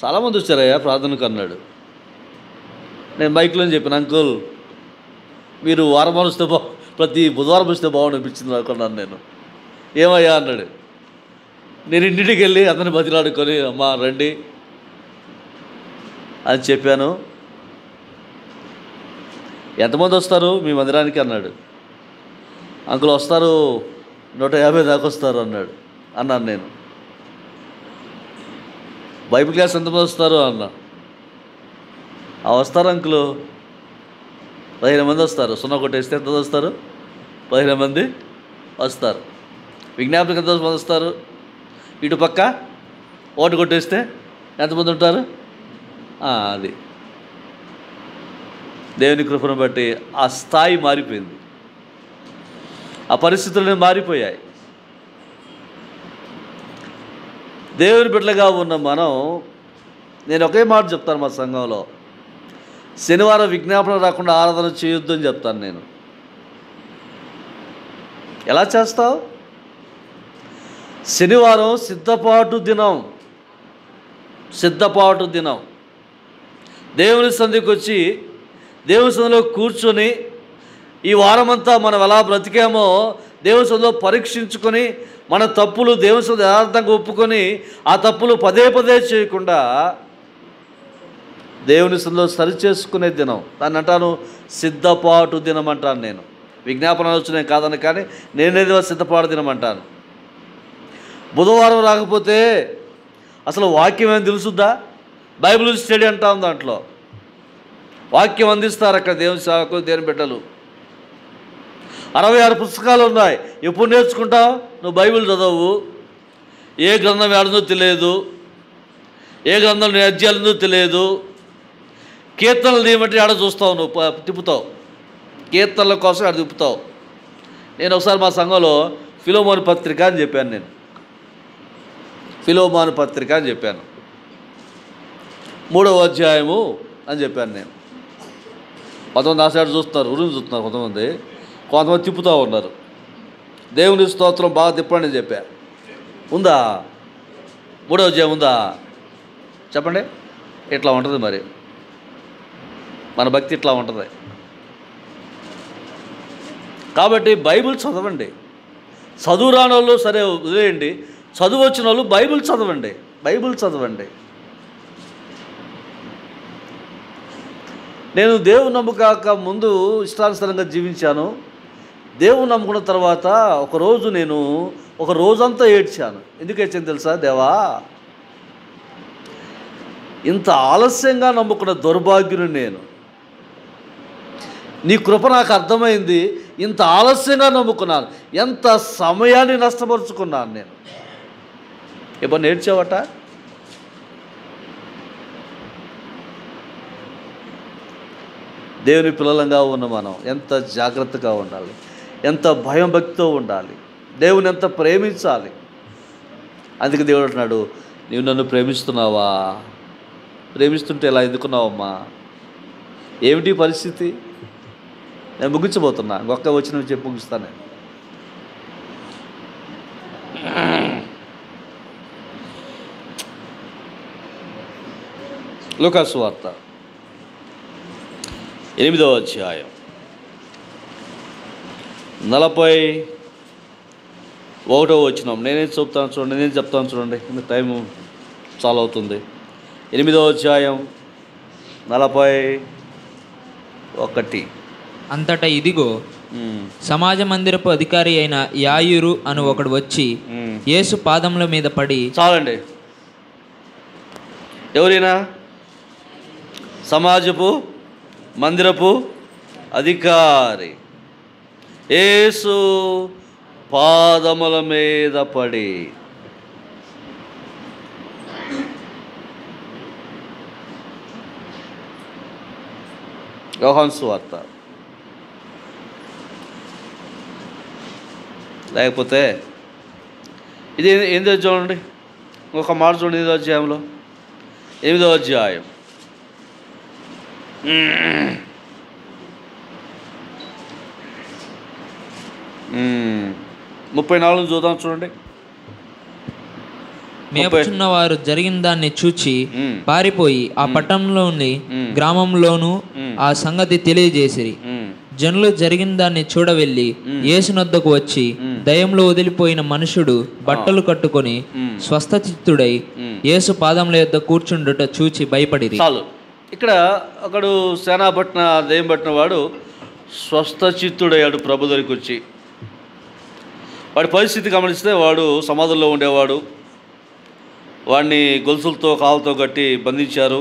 చాలామంది వచ్చారయ్యా ప్రార్థనకు అన్నాడు. నేను మైక్లో చెప్పాను, అంకుల్ మీరు వారం వస్తే ప్రతి బుధవారం వస్తే బాగుండనిపించింది అనుకున్నాను నేను. ఏమయ్యా అన్నాడు. నేను ఇంటికి వెళ్ళి అతన్ని బతిలాడుకొని, అమ్మా రండి అని చెప్పాను. ఎంతమంది వస్తారు మీ మందిరానికి అన్నాడు. అంకుల్ వస్తారు 150 దాకా వస్తారు అన్నాను నేను. బైబిల్ క్లాస్ ఎంతమంది వస్తారు అన్నా. వస్తారు అంకులు, 15 మంది వస్తారు. 0 కొట్టేస్తే ఎంతమంది వస్తారు? 15 మంది వస్తారు. విజ్ఞాపనకి ఎంతమంది వస్తారు? ఇటు పక్క ఓటు కొట్టేస్తే ఎంతమంది ఉంటారు? అది దేవుని కృపను బట్టి ఆ స్థాయి మారిపోయింది, ఆ పరిస్థితులు మారిపోయాయి. దేవుని బిడ్డలుగా ఉన్న మనం, నేను ఒకే మాట చెప్తాను మా సంఘంలో, శనివారం విజ్ఞాపన రాకుండా ఆరాధన చేయొద్దు అని చెప్తాను నేను. ఎలా చేస్తావు? శనివారం సిద్ధపాటు దినం. దేవుని సంధికి వచ్చి దేవుని సంధిలో కూర్చొని ఈ వారమంతా మనం ఎలా బ్రతికామో దేవుని సంధిలో పరీక్షించుకొని మన తప్పులు దేవుని సంధి యథార్థంగా ఒప్పుకొని ఆ తప్పులు పదే చేయకుండా దేవుని సంధిలో సరిచేసుకునే దినం. దాన్ని అంటాను సిద్ధపాటు దినం అంటాను నేను. విజ్ఞాపన వచ్చినాయి కాదని, కానీ నేనేదో సిద్ధపాటు దినం అంటాను. బుధవారం రాకపోతే అసలు వాక్యం ఏం తెలుసుద్దా? బైబిల్ స్టడీ అంటాం, దాంట్లో వాక్యం అందిస్తారు అక్కడ దేవుని సేవకులు, దేవుని బిడ్డలు. 66 పుస్తకాలు ఉన్నాయి. ఎప్పుడు నేర్చుకుంటావు? నువ్వు బైబిల్ చదవు. ఏ గ్రంథం ఏడుందో తెలియదు, ఏ గ్రంథం అధ్యాయులుందో తెలియదు. కీర్తనలు తీయమంటే ఆడ చూస్తావు, నువ్వు తిప్పుతావు, కీర్తనల కోసం ఆడ తిప్పుతావు. నేను ఒకసారి మా సంఘంలో ఫిలోమోను పత్రిక అని చెప్పాను. నేను ఫిలోమోను పత్రిక అని చెప్పాను, 3వ అధ్యాయము అని చెప్పాను నేను. కొంతమంది ఆ సైడ్ చూస్తున్నారు, ఉరుని చూస్తున్నారు, కొంతమంది తిప్పుతూ ఉన్నారు. దేవుని స్తోత్రం, బాగా తిప్పండి అని చెప్పా. ఉందా? 3వ అధ్యాయం ఉందా? చెప్పండి. ఇట్లా ఉంటుంది మరి మన భక్తి, ఇట్లా ఉంటుంది. కాబట్టి బైబిల్ చదవండి. చదువు రాని వాళ్ళు సరే వదిలేయండి, చదువు వచ్చిన వాళ్ళు బైబిల్ చదవండి. నేను దేవుని నమ్ముకాక ముందు ఇష్టానుసారంగా జీవించాను. దేవుని నమ్ముకున్న తర్వాత ఒక రోజంతా ఏడ్చాను. ఎందుకు ఏడ్చాను తెలుసా? దేవా, ఇంత ఆలస్యంగా నమ్ముకున్న దౌర్భాగ్యుని నేను. నీ కృప నాకు అర్థమైంది. ఇంత ఆలస్యంగా నమ్ముకున్నాను, ఎంత సమయాన్ని నష్టపరుచుకున్నాను నేను. ఎప్పుడు నేర్చావట? దేవుని పిల్లలంగా ఉన్న మనం ఎంత జాగ్రత్తగా ఉండాలి, ఎంత భయం భక్తితో ఉండాలి, దేవుని ఎంత ప్రేమించాలి. అందుకే దేవుడు అంటున్నాడు, నీవు నన్ను ప్రేమిస్తున్నావా? ప్రేమిస్తుంటే ఇలా ఎందుకున్నావమ్మా? ఏమిటి పరిస్థితి? నేను ముగించబోతున్నా, ఇంకొక వచ్చిన చెప్పి ముగిస్తాను నేను. లూకా సువార్త 8వ అధ్యాయం 41వ వచనం. నేనేం చెప్తాను చూడండి, టైము చాలా అవుతుంది. 8వ అధ్యాయం 41. అంతటా ఇదిగో, సమాజ మందిరపు అధికారి అయిన యాయిరు అను ఒకడు వచ్చి యేసు పాదముల మీద పడి. చాలండి. ఎవరైనా సమాజపు మందిరపు అధికారి యేసు పాదముల మీద పడి, యోహాను సువార్త, లేకపోతే ఇది ఏందో చూడండి, ఒక మాట చూడండి. 8వ అధ్యాయంలో 8వ అధ్యాయం 34 చూద్దాం చూడండి. మేపుచున్న వారు జరిగిన దాన్ని చూచి పారిపోయి ఆ పట్టణంలోని గ్రామంలోను ఆ సంగతి తెలియజేసిరి. జనులు జరిగిన దాన్ని చూడవెళ్ళి యేసునొద్దకు వచ్చి, దయ్యంలో వదిలిపోయిన మనుషుడు బట్టలు కట్టుకొని స్వస్థచిత్తుడై యేసు పాదముల యొద్ద కూర్చుండుట చూచి భయపడిరి. చాలు. ఇక్కడ ఒకడు సేనా పట్టిన దయ్యం పట్టిన వాడు స్వస్థచిత్తుడయ్యాడు ప్రభు దగ్గరికి వచ్చి. వాడి పరిస్థితి గమనిస్తే వాడు సమాధుల్లో ఉండేవాడు. వాడిని గొలుసులతో కాళ్ళతో కట్టి బంధించారు.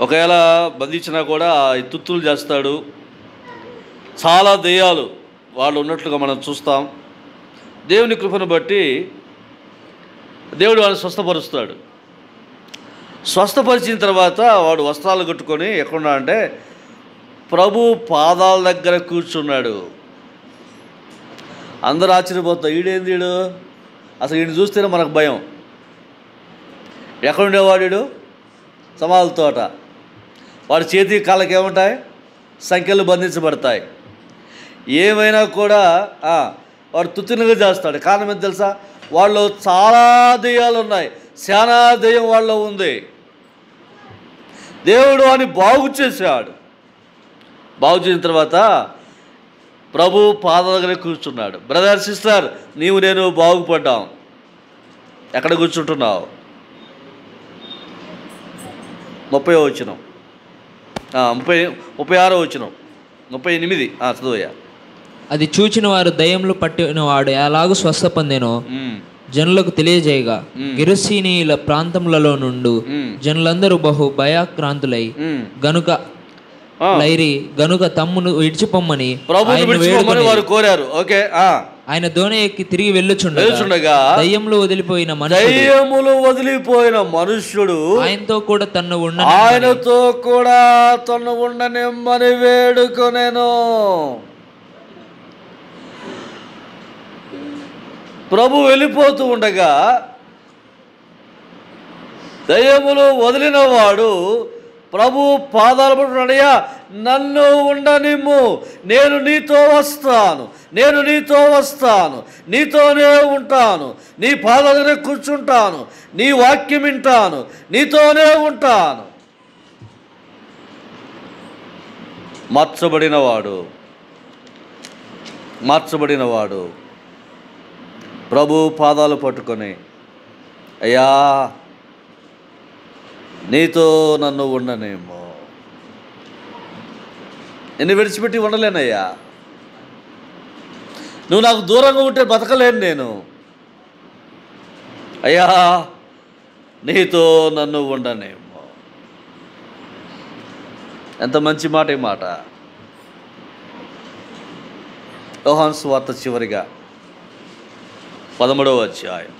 ఒకవేళ బంధించినా కూడా తుత్తులు చేస్తాడు. చాలా దెయ్యాలు వాళ్ళు ఉన్నట్లుగా మనం చూస్తాం. దేవుని కృపను బట్టి దేవుడు వాడిని స్వస్థపరుస్తాడు. స్వస్థపరిచిన తర్వాత వాడు వస్త్రాలు కట్టుకొని ఎక్కడున్నా అంటే ప్రభు పాదాల దగ్గర కూర్చున్నాడు. అందరూ ఆశ్చర్యపోతారు, ఈడేంది వీడు, అసలు వీడిని చూస్తేనే మనకు భయం. ఎక్కడుండేవాడు వీడు? సమాధుల తోట. వాడి చేతి కాళ్ళకి ఏముంటాయి? సంఖ్యలు బంధించబడతాయి. ఏమైనా కూడా వాడు తుత్తినగా చేస్తాడు. కారణం ఏంటి తెలుసా? వాళ్ళు చాలా దెయ్యాలు ఉన్నాయి, శానా దెయ్యం వాళ్ళలో ఉంది. దేవుడు అని బాగు చేశాడు. బాగు చేసిన తర్వాత ప్రభు పాదాల దగ్గర కూర్చున్నాడు. బ్రదర్, సిస్టర్, నీవు నేను బాగుపడ్డాం. ఎక్కడ కూర్చుంటున్నావు? 30వ వచనం, 36వ వచనం, 38. చదువయ్యా. అది చూచిన వారు దయ్యములు పట్టిన వాడు ఎలాగూ స్వస్థ పొందెనో జనులకు తెలియజేయగా, గిరుసీనీయుల ప్రాంతములలో నుండి జనులందరూ బహు భయాక్రాంతులై గనుక తమ్మును విడిచిపోమ్మని వారు కోరారు. ఓకే. ఆయన దోణి ఎక్కి తిరిగి వెళ్ళుచుండగా దయ్యములు వదిలిపోయిన మనుష్యుడు ఆయనతో కూడా తన్ను ఉండనిమ్మని వేడుకొనెను. ప్రభు వెళ్ళిపోతూ ఉండగా దయ్యములు వదిలిన వాడు ప్రభు పాదాల పట్టునయ్యా, నన్ను ఉండనిమ్ము, నేను నీతో వస్తాను, నేను నీతో వస్తాను, నీతోనే ఉంటాను, నీ పాదాల దగ్గర కూర్చుంటాను, నీ వాక్యం వింటాను, నీతోనే ఉంటాను. మార్చబడినవాడు ప్రభు పాదాలు పట్టుకొని, అయ్యా నీతో నన్ను ఉండనేమో, నిన్ను విడిచిపెట్టి ఉండలేనయ్యా, నువ్వు నాకు దూరంగా ఉంటే బతకలేను నేను, అయ్యా నీతో నన్ను ఉండనేమో. ఎంత మంచి మాట ఈ మాట. యోహాను సువార్త చివరిగా 13వ అధ్యాయం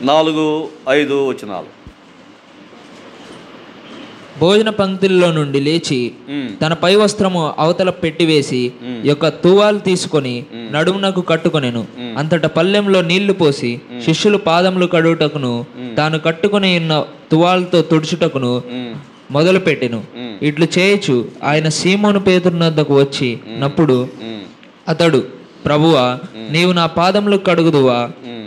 4-5 వచనాలు. భోజన పంక్తుల్లో నుండి లేచి తన పై వస్త్రము అవతల పెట్టివేసి యొక్క తువాలు తీసుకొని నడుమునకు కట్టుకొనెను. అంతటా పల్లెంలో నీళ్లు పోసి శిష్యులు పాదములు కడుగుటకును తాను కట్టుకుని ఉన్న తువాలతో తుడుచుటకును మొదలు పెట్టెను. ఇట్లు చేయొచ్చు ఆయన సీమోను పేతురునొద్దకు వచ్చి నప్పుడు అతడు, ప్రభువా, నీవు నా పాదములు కడుగుదువా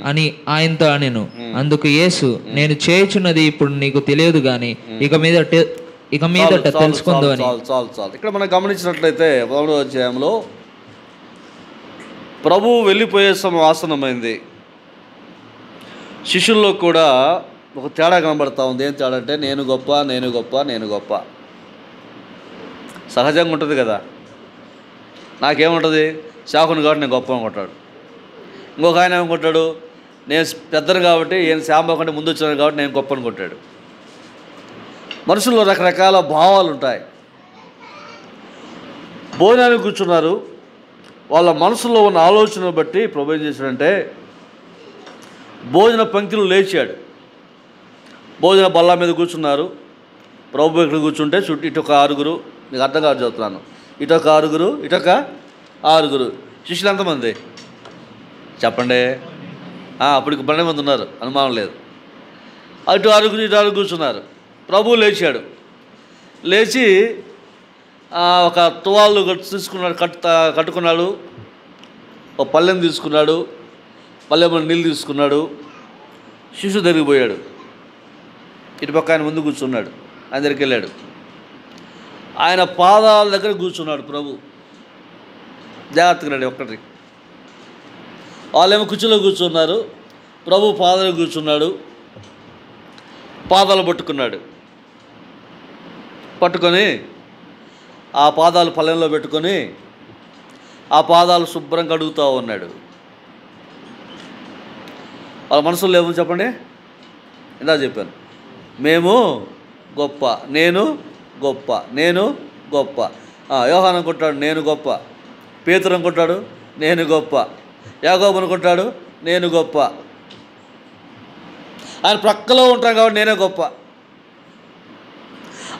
అని ఆయనతో అనెను. అందుకు యేసు, నేను చేయుచున్నది ఇప్పుడు నీకు తెలియదు గాని ఇక మీదట తెలుసుకుందు అని. చాలు. ఇక్కడ మనం గమనించినట్లయితే 13వ అధ్యాయంలో ప్రభువు వెళ్ళిపోయే సమయం ఆసన్నమైంది. శిష్యుల్లో కూడా ఒక తేడా కనబడతా ఉంది. ఏం తేడా అంటే నేను గొప్ప, నేను గొప్ప, నేను గొప్ప. సహజంగా ఉంటుంది కదా. నాకేముంటుంది, శాఖను కాబట్టి నేను గొప్ప అనుకుంటాడు. ఇంకొక ఆయన ఏమనుకుంటాడు, నేను పెద్దను కాబట్టి ఈయన శాంబ కంటే ముందు వచ్చాను కాబట్టి నేను గొప్ప అనుకుంటాడు. మనుషుల్లో రకరకాల భావాలు ఉంటాయి. భోజనానికి కూర్చున్నారు, వాళ్ళ మనసులో ఉన్న ఆలోచనను బట్టి ప్రభు ఏం చేశాడంటే భోజన పంక్తిలో లేచాడు. భోజన బల్ల మీద కూర్చున్నారు. ప్రభు ఇక్కడ కూర్చుంటే చుట్టూ ఇటొక 6, మీకు అర్థం కాదు చదువుతున్నాను, ఇటొక 6, ఇటొక 6. శిష్యులు ఎంతమంది చెప్పండి? అప్పటికి 12 మంది ఉన్నారు, అనుమానం లేదు. అటు 6, ఇటు 6 కూర్చున్నారు. ప్రభువు లేచాడు. లేచి ఒక తువాలు తీసుకున్నాడు, కట్టుకున్నాడు. ఒక పళ్ళెం తీసుకున్నాడు, పళ్ళెంలో నీళ్ళు తీసుకున్నాడు. శిష్యు దగ్గరికి పోయాడు. ఇటుపక్క ఆయన ముందు కూర్చున్నాడు. ఆయన దగ్గరికి వెళ్ళాడు. ఆయన పాదాల దగ్గర కూర్చున్నాడు ప్రభు. జాగ్రత్తగా రండి ఒక్కటి. వాళ్ళేమో కుర్చీలో కూర్చున్నారు, ప్రభు పాదాలు కూర్చున్నాడు. పాదాలు పట్టుకొని ఆ పాదాలు పళ్ళెంలో పెట్టుకొని ఆ పాదాలు శుభ్రంగా కడుగుతూ ఉన్నాడు. వాళ్ళ మనసులో ఏమో చెప్పండి? ఇందా చెప్పాను, మేము గొప్ప, నేను గొప్ప, నేను గొప్ప. యోహాను అనుకుంటాడు నేను గొప్ప, పేతురు అనుకుంటాడు నేను గొప్ప, యాకోబు అనుకుంటాడు నేను గొప్ప. ఆయన ప్రక్కలో ఉంటాను కాబట్టి నేనే గొప్ప,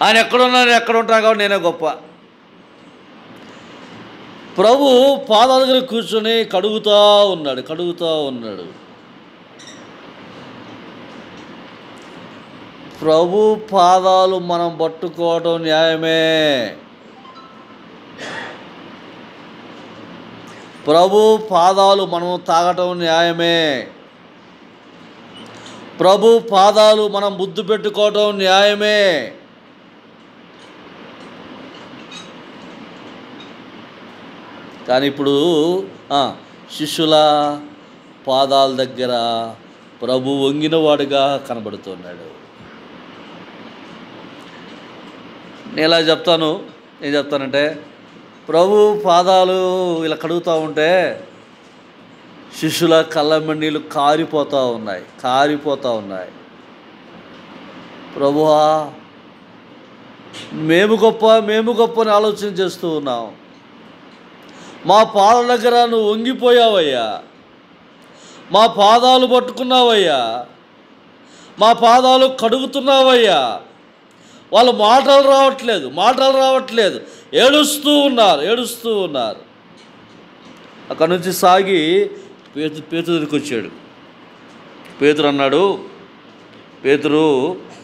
ఆయన ఎక్కడున్నా ఎక్కడ ఉంటాను కాబట్టి నేనే గొప్ప. ప్రభు పాదాల దగ్గర కూర్చొని కడుగుతూ ఉన్నాడు. ప్రభు పాదాలు మనం పట్టుకోవడం న్యాయమే. ప్రభు పాదాలు మనం తాగటం న్యాయమే. ప్రభు పాదాలు మనం ముద్దు పెట్టుకోవటం న్యాయమే. కానీ ఇప్పుడు శిష్యుల పాదాల దగ్గర ప్రభు వంగినవాడుగా కనబడుతున్నాడు. నేను చెప్తానంటే ప్రభు పాదాలు ఇలా కడుగుతూ ఉంటే శిష్యుల కళ్ళమన్నీళ్ళు కారిపోతూ ఉన్నాయి. ప్రభువా, మేము గొప్ప అని ఆలోచన చేస్తూ ఉన్నాం. మా పాదాల దగ్గర నువ్వు వంగిపోయావయ్యా, మా పాదాలు పట్టుకున్నావయ్యా, మా పాదాలు కడుగుతున్నావయ్యా. వాళ్ళు మాటలు రావట్లేదు, ఏడుస్తూ ఉన్నారు. అక్కడి నుంచి సాగి పేతురు దగ్గరికి వచ్చాడు. పేతురు అన్నాడు, పేతురు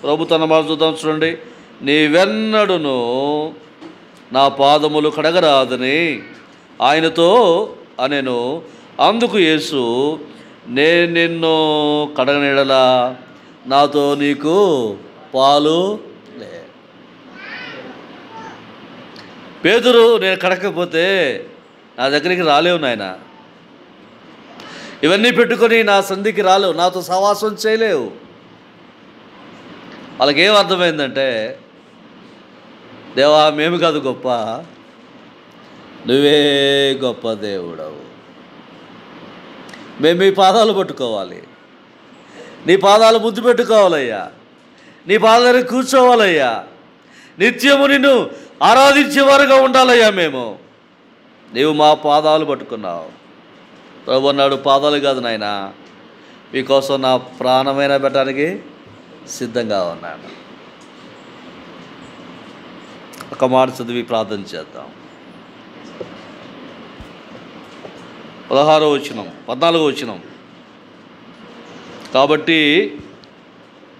ప్రభు తన మాట చూద్దాం చూడండి. నీవెన్నడును నా పాదములు కడగరాదని ఆయనతో అనెను. అందుకు యేసు, నేను నిన్ను కడగనిడలా నాతో నీకు పాలు లే. పేతురు, నేను కడకపోతే నా దగ్గరికి రాలేవు నాయన, ఇవన్నీ పెట్టుకొని నా సంధికి రాలేవు, నాతో సహవాసం చేయలేవు. వాళ్ళకేం అర్థమైందంటే, దేవా మేము కాదు గొప్ప, నువ్వే గొప్ప దేవుడవు. మేము మీ పాదాలు పట్టుకోవాలి, నీ పాదాలు ముద్దు పెట్టుకోవాలయ్యా, నీ పాదాలు కూర్చోవాలయ్యా, నిత్యము నిన్ను ఆరాధించేవారుగా ఉండాలయ్యా. మేము నీవు మా పాదాలు పట్టుకున్నావు. ప్రభు అన్నాడు, పాదాలు కాదు నాయన, మీకోసం నా ప్రాణమైనా పెట్టడానికి సిద్ధంగా ఉన్నాను. ఒక మాట చదివి ప్రార్థన చేద్దాం. 16వ వచనం, 14వ వచనం. కాబట్టి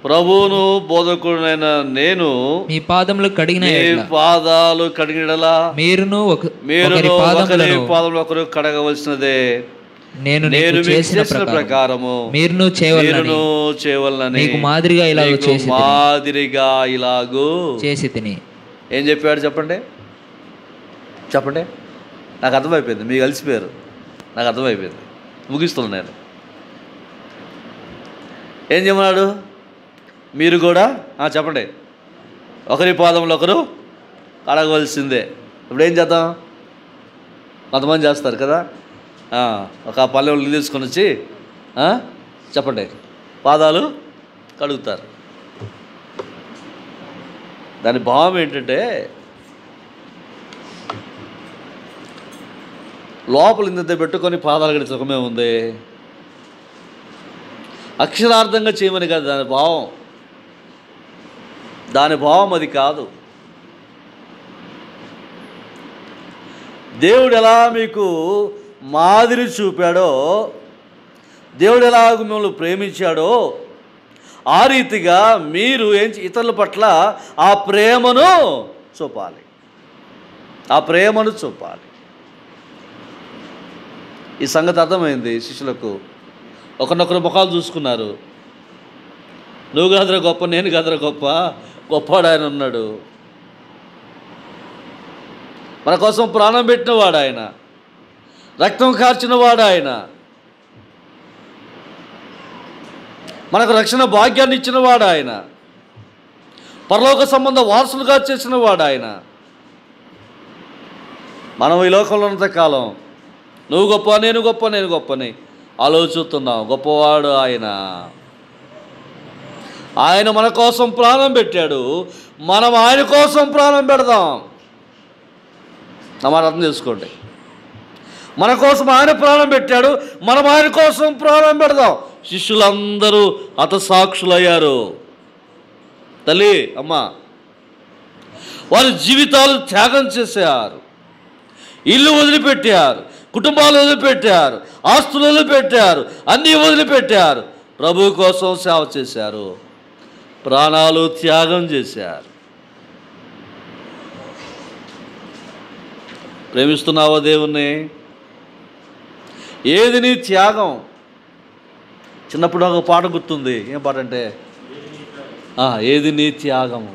ప్రభువును బోధకుడైన నేను మీ పాదములు కడిగిన పాదాలు కడిగినలా మీరును ఒకరి పాదములు ఒకరు కడగవలసినదే. నేను చేసిన ప్రకారము మీరును చేయవలనని మీకు మాదిరిగా ఇలాగూ చేసి తిని. ఏం చెప్పాడు చెప్పండి, చెప్పండి. నాకు అర్థమైపోయింది, మీకు కలిసిపోయారు, నాకు అర్థమైపోయింది. ముగిస్తున్నాను నేను. ఏం చెప్పన్నాడు? మీరు కూడా చెప్పండి, ఒకరి పాదంలో ఒకరు కడగవలసిందే. ఇప్పుడు ఏం చేద్దాం? కొంతమంది చేస్తారు కదా, ఒక పల్లె నీళ్ళు తీసుకొని వచ్చి చెప్పండి పాదాలు కడుగుతారు. దాని భావం ఏంటంటే, లోపల ఇంత పెట్టుకొని పాదాలు కడిగే సుఖమే ఉంది, అక్షరార్థంగా చేయమని కాదు దాని భావం. దాని భావం అది కాదు. దేవుడు ఎలా మీకు మాదిరి చూపాడో, దేవుడు ఎలా మిమ్మల్ని ప్రేమించాడో, ఆ రీతిగా మీరు ఇతరుల పట్ల ఆ ప్రేమను చూపాలి, ఆ ప్రేమను చూపాలి. ఈ సంగతి అర్థమైంది శిష్యులకు. ఒకరినొకరు ముఖాలు చూసుకున్నారు. నువ్వు కాదురా గొప్ప, నేను కాదురా గొప్ప, గొప్పవాడు ఆయన ఉన్నాడు. మన కోసం ప్రాణం పెట్టినవాడు ఆయన, రక్తం కార్చినవాడు ఆయన, మనకు రక్షణ భాగ్యాన్ని ఇచ్చినవాడు ఆయన, పరలోక సంబంధ వారసులుగా చేసినవాడు ఆయన. మనం ఈ లోకంలో ఉన్నంత కాలం నువ్వు గొప్ప, నేను గొప్ప, నేను గొప్పని ఆలోచిస్తున్నాం. గొప్పవాడు ఆయన. ఆయన మన కోసం ప్రాణం పెట్టాడు, మనం ఆయన కోసం ప్రాణం పెడదాం. నా మాట అర్థం చేసుకోండి. మన కోసం ఆయన ప్రాణం పెట్టాడు, మనం ఆయన కోసం ప్రాణం పెడదాం. శిష్యులందరూ హతసాక్షులయ్యారు. తల్లి, అమ్మ, వారి జీవితాలు త్యాగం చేశారు, ఇల్లు వదిలిపెట్టారు, కుటుంబాలు వదిలిపెట్టారు, ఆస్తులు వదిలిపెట్టారు, అన్నీ వదిలిపెట్టారు. ప్రభు కోసం సేవ చేశారు, ప్రాణాలు త్యాగం చేశారు. ప్రేమిస్తున్నావా దేవుణ్ణి? ఏది నీ త్యాగం? చిన్నప్పుడు ఒక పాట గుర్తుంది. ఏం పాట అంటే, ఏది నీ త్యాగము?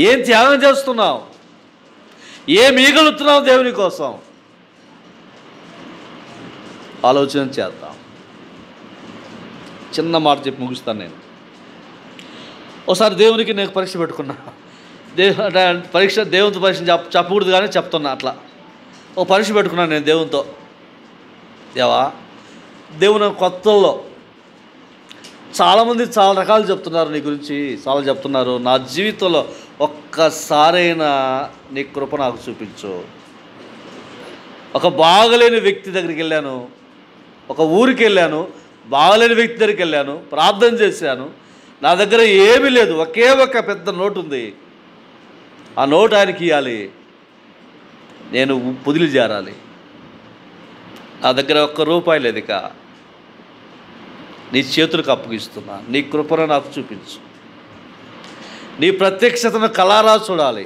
ఏం త్యాగం చేస్తున్నావు? ఏం మిగులుతున్నావు దేవుని కోసం? ఆలోచన చేద్దాం. చిన్న మాట చెప్పి ముగిస్తాను నేను. ఒకసారి దేవునికి నేను పరీక్ష పెట్టుకున్నా. దేవునితో పరీక్ష చెప్పకూడదు కానీ చెప్తున్నా. అట్లా ఓ పరీక్ష పెట్టుకున్నాను నేను దేవునితో. దేవా, దేవుని కొత్తల్లో చాలామంది చాలా రకాలు చెప్తున్నారు నీ గురించి, చాలా చెప్తున్నారు. నా జీవితంలో ఒక్కసారైనా నీ కృప నాకు చూపించు. ఒక బాగలేని వ్యక్తి దగ్గరికి వెళ్ళాను, ఒక ఊరికి వెళ్ళాను, బాగలేని వ్యక్తి దగ్గరికి వెళ్ళాను, ప్రార్థన చేశాను. నా దగ్గర ఏమీ లేదు, ఒకే ఒక పెద్ద నోటు ఉంది. ఆ నోటు ఆయనకి ఇవ్వాలి, నేను పొదిలి చేరాలి. నా దగ్గర ఒక్క రూపాయి లేదు. ఇక నీ చేతులకు అప్పగిస్తున్నా. నీ కృపను నాకు చూపించు. నీ ప్రత్యక్షతను కలారా చూడాలి.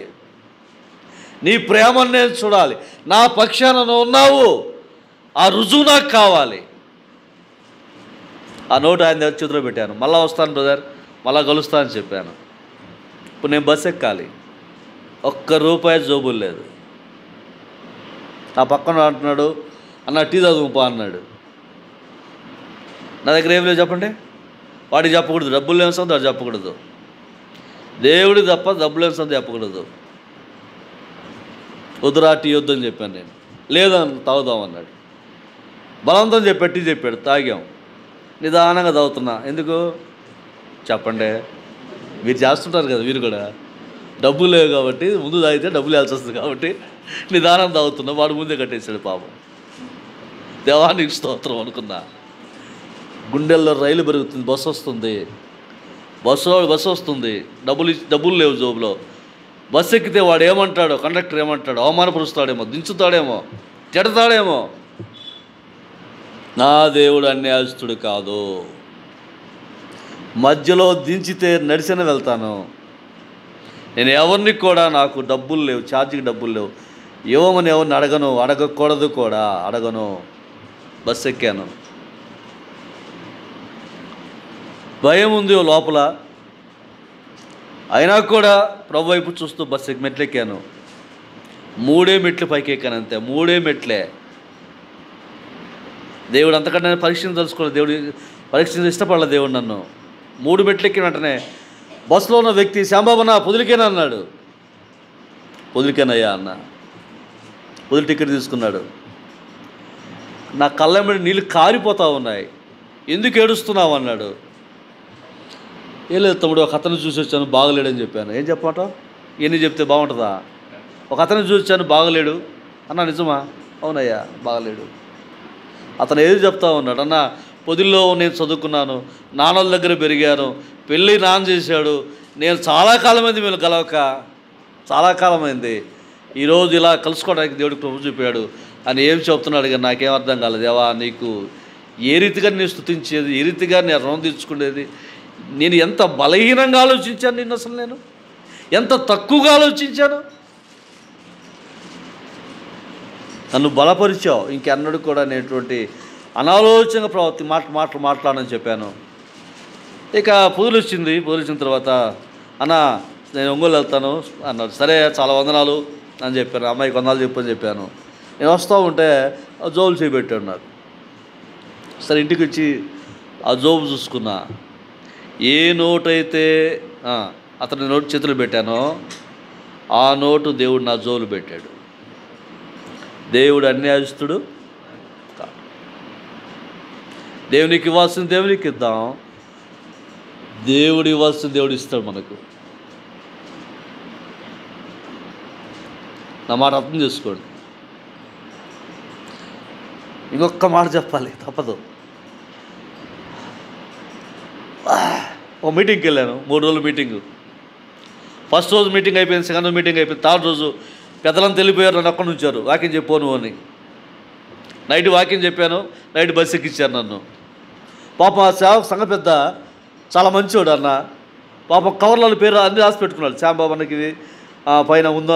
నీ ప్రేమను నేను చూడాలి. నా పక్షాన నువ్వు ఉన్నావు, ఆ రుజువు నాకు కావాలి. ఆ నోటు ఆయన దగ్గర చేతిలో పెట్టాను. మళ్ళీ వస్తాను బ్రదర్, మళ్ళీ కలుస్తానని చెప్పాను. ఇప్పుడు నేను బస్సు ఎక్కాలి. ₹1 జోబులు లేదు. నా పక్కన అంటున్నాడు, అన్న టీ తాగుపా అన్నాడు. నా దగ్గర ఏం లేదు చెప్పండి. వాడికి చెప్పకూడదు, డబ్బులు లేని సంగతి వాడు చెప్పకూడదు. దేవుడికి తప్ప డబ్బులు లేని సంగతి చెప్పకూడదు. వద్దురా టీ వద్దని చెప్పాను నేను. లేదని తాగుదామన్నాడు. బలవంతం చెప్పి చెప్పాడు. తాగాం. నిదానంగా తాగుతున్నా. ఎందుకు చెప్పండి? మీరు చేస్తుంటారు కదా, మీరు కూడా డబ్బులు లేవు కాబట్టి ముందు తాగితే డబ్బులు వేయాల్సి వస్తుంది కాబట్టి నిదానం తాగుతున్నా. వాడు ముందే కట్టేశాడు పాపం. దేవానికి స్తోత్రం అనుకున్నా. గుండెల్లో రైలు పెరుగుతుంది. బస్సు వస్తుంది. బస్సు వస్తుంది. డబ్బులు లేవు జోబులో. బస్సు ఎక్కితే వాడు ఏమంటాడో, కండక్టర్ ఏమంటాడో, అవమానపరుస్తాడేమో, దించుతాడేమో, చెడతాడేమో. నా దేవుడు అన్యాయస్తుడు కాదు. మధ్యలో దించితే నడిచిన వెళ్తాను. నేను ఎవరిని కూడా, నాకు డబ్బులు లేవు, ఛార్జీకి డబ్బులు లేవు, ఇవ్వమని ఎవరిని అడగను, అడగకూడదు కూడా, అడగను. బస్సు ఎక్కాను. భయం ఉంది లోపల, అయినా కూడా ప్రభు వైపు చూస్తూ బస్సు మెట్లు ఎక్కాను. 3 మెట్లు పైకి ఎక్కాను అంతే. 3 మెట్లే. దేవుడు అంతకంటే పరీక్షను తెలుసుకోలేదు. దేవుడు పరీక్ష ఇష్టపడలేదు దేవుడు నన్ను. 3 మెట్లు ఎక్కిన వెంటనే బస్సులో ఉన్న వ్యక్తి, శ్యాంబాబన్నా పొదిలికేనా అన్నాడు. పొదిలికేనయ్యా అన్న. పొదిలి టికెట్ తీసుకున్నాడు. నా కళ్ళ మీద నీళ్ళు కారిపోతూ ఉన్నాయి. ఎందుకు ఏడుస్తున్నావు అన్నాడు. ఏం లేదు తమ్ముడు, ఒక అతను చూసి వచ్చాను, బాగలేడని చెప్పాను. ఏం చెప్పమాట? ఎన్ని చెప్తే బాగుంటుందా? ఒక అతను చూసి వచ్చాను, బాగలేడు అన్న. నిజమా? అవునయ్యా, బాగలేడు. అతను ఏది చెప్తా ఉన్నాడు? అన్న, పొదిల్లో నేను చదువుకున్నాను, నాన్నల దగ్గర పెరిగాను, పెళ్ళి నాన్న చేశాడు, నేను చాలా కాలమైంది వీళ్ళు కలవక, చాలా కాలమైంది, ఈరోజు ఇలా కలుసుకోవడానికి దేవుడికి ప్రభు చూపాడు అని ఏం చెప్తున్నాడు. కానీ నాకేం అర్థం కాలేదు. దేవా, నీకు ఏ రీతిగా నేను స్తుతించేది, ఏ రీతిగా నేను రుణం తీర్చుకునేది, నేను ఎంత బలహీనంగా ఆలోచించాను, నిన్ను అసలు నేను ఎంత తక్కువగా ఆలోచించాను. నన్ను బలపరిచావు. ఇంకెన్నడూ కూడా నేటువంటి అనాలోచనగా ప్రవర్తి మాట్లాడని చెప్పాను. ఇక పొదులు వచ్చింది. పొదులు వచ్చిన తర్వాత, అన్న నేను ఒంగోలు వెళ్తాను అన్నాడు. సరే, చాలా వందనాలు అని చెప్పాను. అమ్మాయికి వందనాలు చెప్పని చెప్పాను. నేను వస్తూ ఉంటే ఆ జోబులు చేపెట్టాడు నాకు. సరే, ఇంటికి వచ్చి ఆ జోబు చూసుకున్నా. ఏ నోటు అయితే అతని నోటు చేతులు పెట్టానో ఆ నోటు దేవుడు నా జోలు పెట్టాడు. దేవుడు అన్యాయస్తుడు కాదు. దేవునికి ఇవ్వాల్సింది దేవునికి ఇద్దాం. దేవుడు ఇవ్వాల్సింది దేవుడు ఇస్తాడు మనకు. నా మాట అర్థం చేసుకోండి. ఇంకొక మాట చెప్పాలి, తప్పదు. ఓ మీటింగ్కి వెళ్ళాను. 3 రోజులు మీటింగు. ఫస్ట్ రోజు మీటింగ్ అయిపోయింది, సెకండ్ రోజు మీటింగ్ అయిపోయింది, థర్డ్ రోజు పెద్దలంతా వెళ్ళిపోయారు, నన్ను అక్కడ ఉంచారు. వాకింగ్ చెప్పాను అని. నైట్ వాకింగ్ చెప్పాను, నైట్ బస్సు ఎక్కించారు నన్ను. పాపం ఆ సేవకు సంఘ పెద్ద చాలా మంచివాడు అన్న. పాపం కవర్లలో పేరు అన్ని రాసి పెట్టుకున్నాడు. శ్యాంబాబు అన్నకి ఇది పైన ఉందో,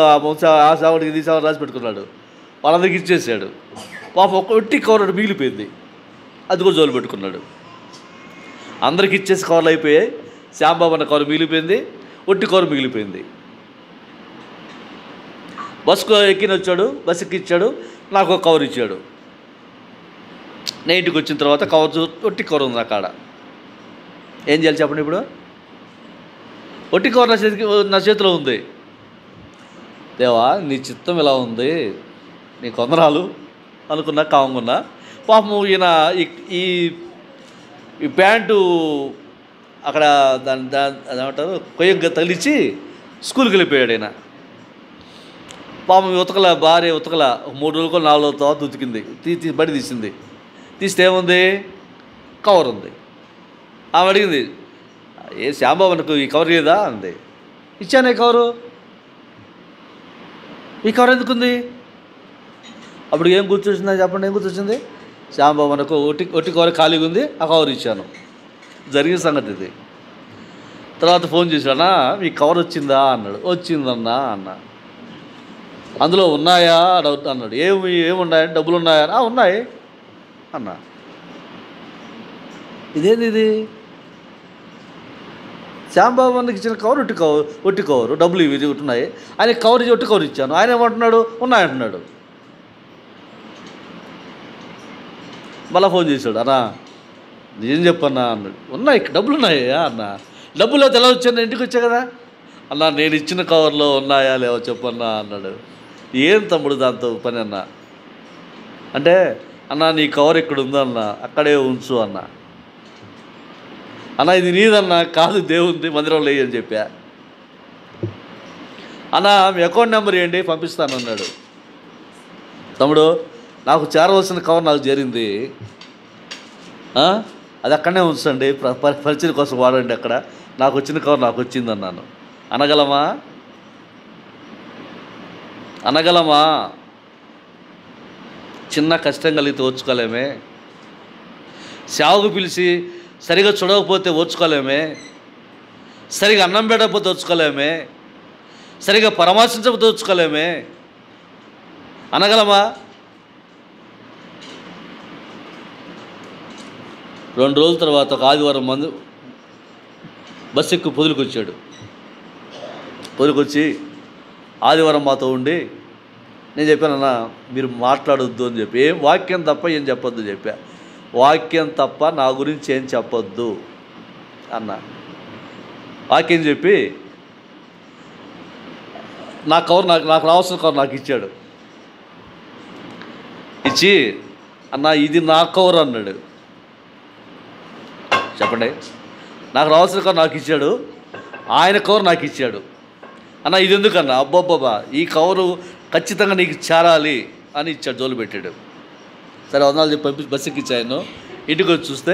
ఆ సేవడికి ఇది సేవ రాసి పెట్టుకున్నాడు. వాళ్ళందరికీ ఇచ్చేసాడు. పాపం ఒట్టి కవర్ మిగిలిపోయింది, అది కూడా జోలు పెట్టుకున్నాడు. అందరికి ఇచ్చేసి కవర్లు అయిపోయాయి. శ్యాంబాబు అన్న కవర్ మిగిలిపోయింది, ఒట్టి కవర్ మిగిలిపోయింది. బస్సుకు ఎక్కిన వచ్చాడు, బస్సు ఎక్కిచ్చాడు, నాకు ఒక కవర్ ఇచ్చాడు. నేను ఇంటికి వచ్చిన తర్వాత కవర్ ఒట్టి కవర్ ఉంది నా కాడ. ఏం చేయాలి చెప్పండి? ఇప్పుడు ఒట్టి కవర్ నా చేతిలో ఉంది. దేవా, నీ చిత్తం ఇలా ఉంది, నీ కొందరాలు అనుకున్నా, కావంగున్నా. పాపం ఈయన ఈ ప్యాంటు అక్కడ అదేమంటారు కొయ్యగా తగిలిచ్చి స్కూల్కి వెళ్ళిపోయాడు ఆయన. పాపం ఉతకల భార్య ఉతకల 3 రోజులు 4 రోజుల తర్వాత ఉతికింది. బడి తీసింది. తీస్తే ఏముంది? కవర్ ఉంది. ఆమె అడిగింది, ఏ శ్యాంబాబు నాకు ఈ కవర్ లేదా అంది. ఇచ్చాను ఈ కవరు. ఈ కవర్ ఎందుకుంది? అప్పుడు ఏం గుర్తొచ్చిందా చెప్పండి? ఏం గుర్తొచ్చింది? శ్యాంబాబు నాకు ఒట్టి కవర్ ఖాళీగా ఉంది, ఆ కవర్ ఇచ్చాను. జరిగిన సంగతి ఇది. తర్వాత ఫోన్ చేశానా, మీ కవర్ వచ్చిందా అన్నాడు. వచ్చిందన్నా అన్న. అందులో ఉన్నాయా అన్నాడు. ఏమున్నాయంటే డబ్బులు ఉన్నాయా? ఉన్నాయి అన్నా. ఇదేంది ఇది? శ్యాంబాబు అన్నకి ఇచ్చిన కవర్ ఒట్టి కవరు, డబ్బులు ఇవి ఉన్నాయి. ఆయన కవర్ ఒట్టి కవర్ ఇచ్చాను. ఆయన ఏమంటున్నాడు? ఉన్నాయంటున్నాడు. మళ్ళీ ఫోన్ చేశాడు. అన్నా నిజం చెప్పన్నా అన్నాడు. ఉన్నాయి, డబ్బులు ఉన్నాయా అన్న. డబ్బులు ఎలా వచ్చాను? ఇంటికి వచ్చా కదా అన్నా. నేను ఇచ్చిన కవర్లో ఉన్నాయా లేవో చెప్పన్నా అన్నాడు. ఏం తమ్ముడు దాంతో పని అన్నా అంటే, అన్నా నీ కవర్ ఇక్కడ ఉందన్నా, అక్కడే ఉంచు అన్నా. అన్నా ఇది నీదన్నా. కాదు దేవుంది, మందిరంలో అని చెప్పా. అన్నా మీ అకౌంట్ నెంబర్ ఏంటి, పంపిస్తాను అన్నాడు. తమ్ముడు నాకు చేరవలసిన కవర్ నాకు చేరింది, అది అక్కడనే ఉంచండి, పరిచయం కోసం వాడండి, అక్కడ నాకు వచ్చిన కవర్ నాకు వచ్చింది అన్నాను. అనగలమా? చిన్న కష్టం కలిగితే ఓర్చుకోలేమే, సేవకు పిలిచి సరిగా చూడకపోతే ఓర్చుకోలేమే, సరిగా అన్నం పెట్టకపోతే ఓర్చుకోలేమే, సరిగా పరామర్శించకపోతే ఓర్చుకోలేమే. అనగలమా? 2 రోజుల తర్వాత ఒక ఆదివారం బస్సు ఎక్కువ పొదులుకు వచ్చాడు. పొదులుకొచ్చి ఆదివారం మాతో ఉండి నేను చెప్పానన్నా మీరు మాట్లాడొద్దు అని చెప్పి, ఏం వాక్యం తప్ప ఏం చెప్పొద్దు చెప్పా. వాక్యం తప్ప నా గురించి ఏం చెప్పొద్దు అన్న. వాక్యం చెప్పి నా కవర్ నాకు రావాల్సిన కవర్ నాకు ఇచ్చాడు. ఇచ్చి అన్న ఇది నా కవర్ అన్నాడు. చెప్పండి, నాకు రావాల్సిన కవర్ నాకు ఇచ్చాడు, ఆయన కవర్ నాకు ఇచ్చాడు. అన్న ఇది ఎందుకన్నా? అబ్బబ్బబ్బా ఈ కవరు ఖచ్చితంగా నీకు చేరాలి అని ఇచ్చాడు, జోలు పెట్టాడు. సరే వందనాలు చెప్పి పంపించి బస్సు ఎక్కించాను. ఇంటికి వచ్చి చూస్తే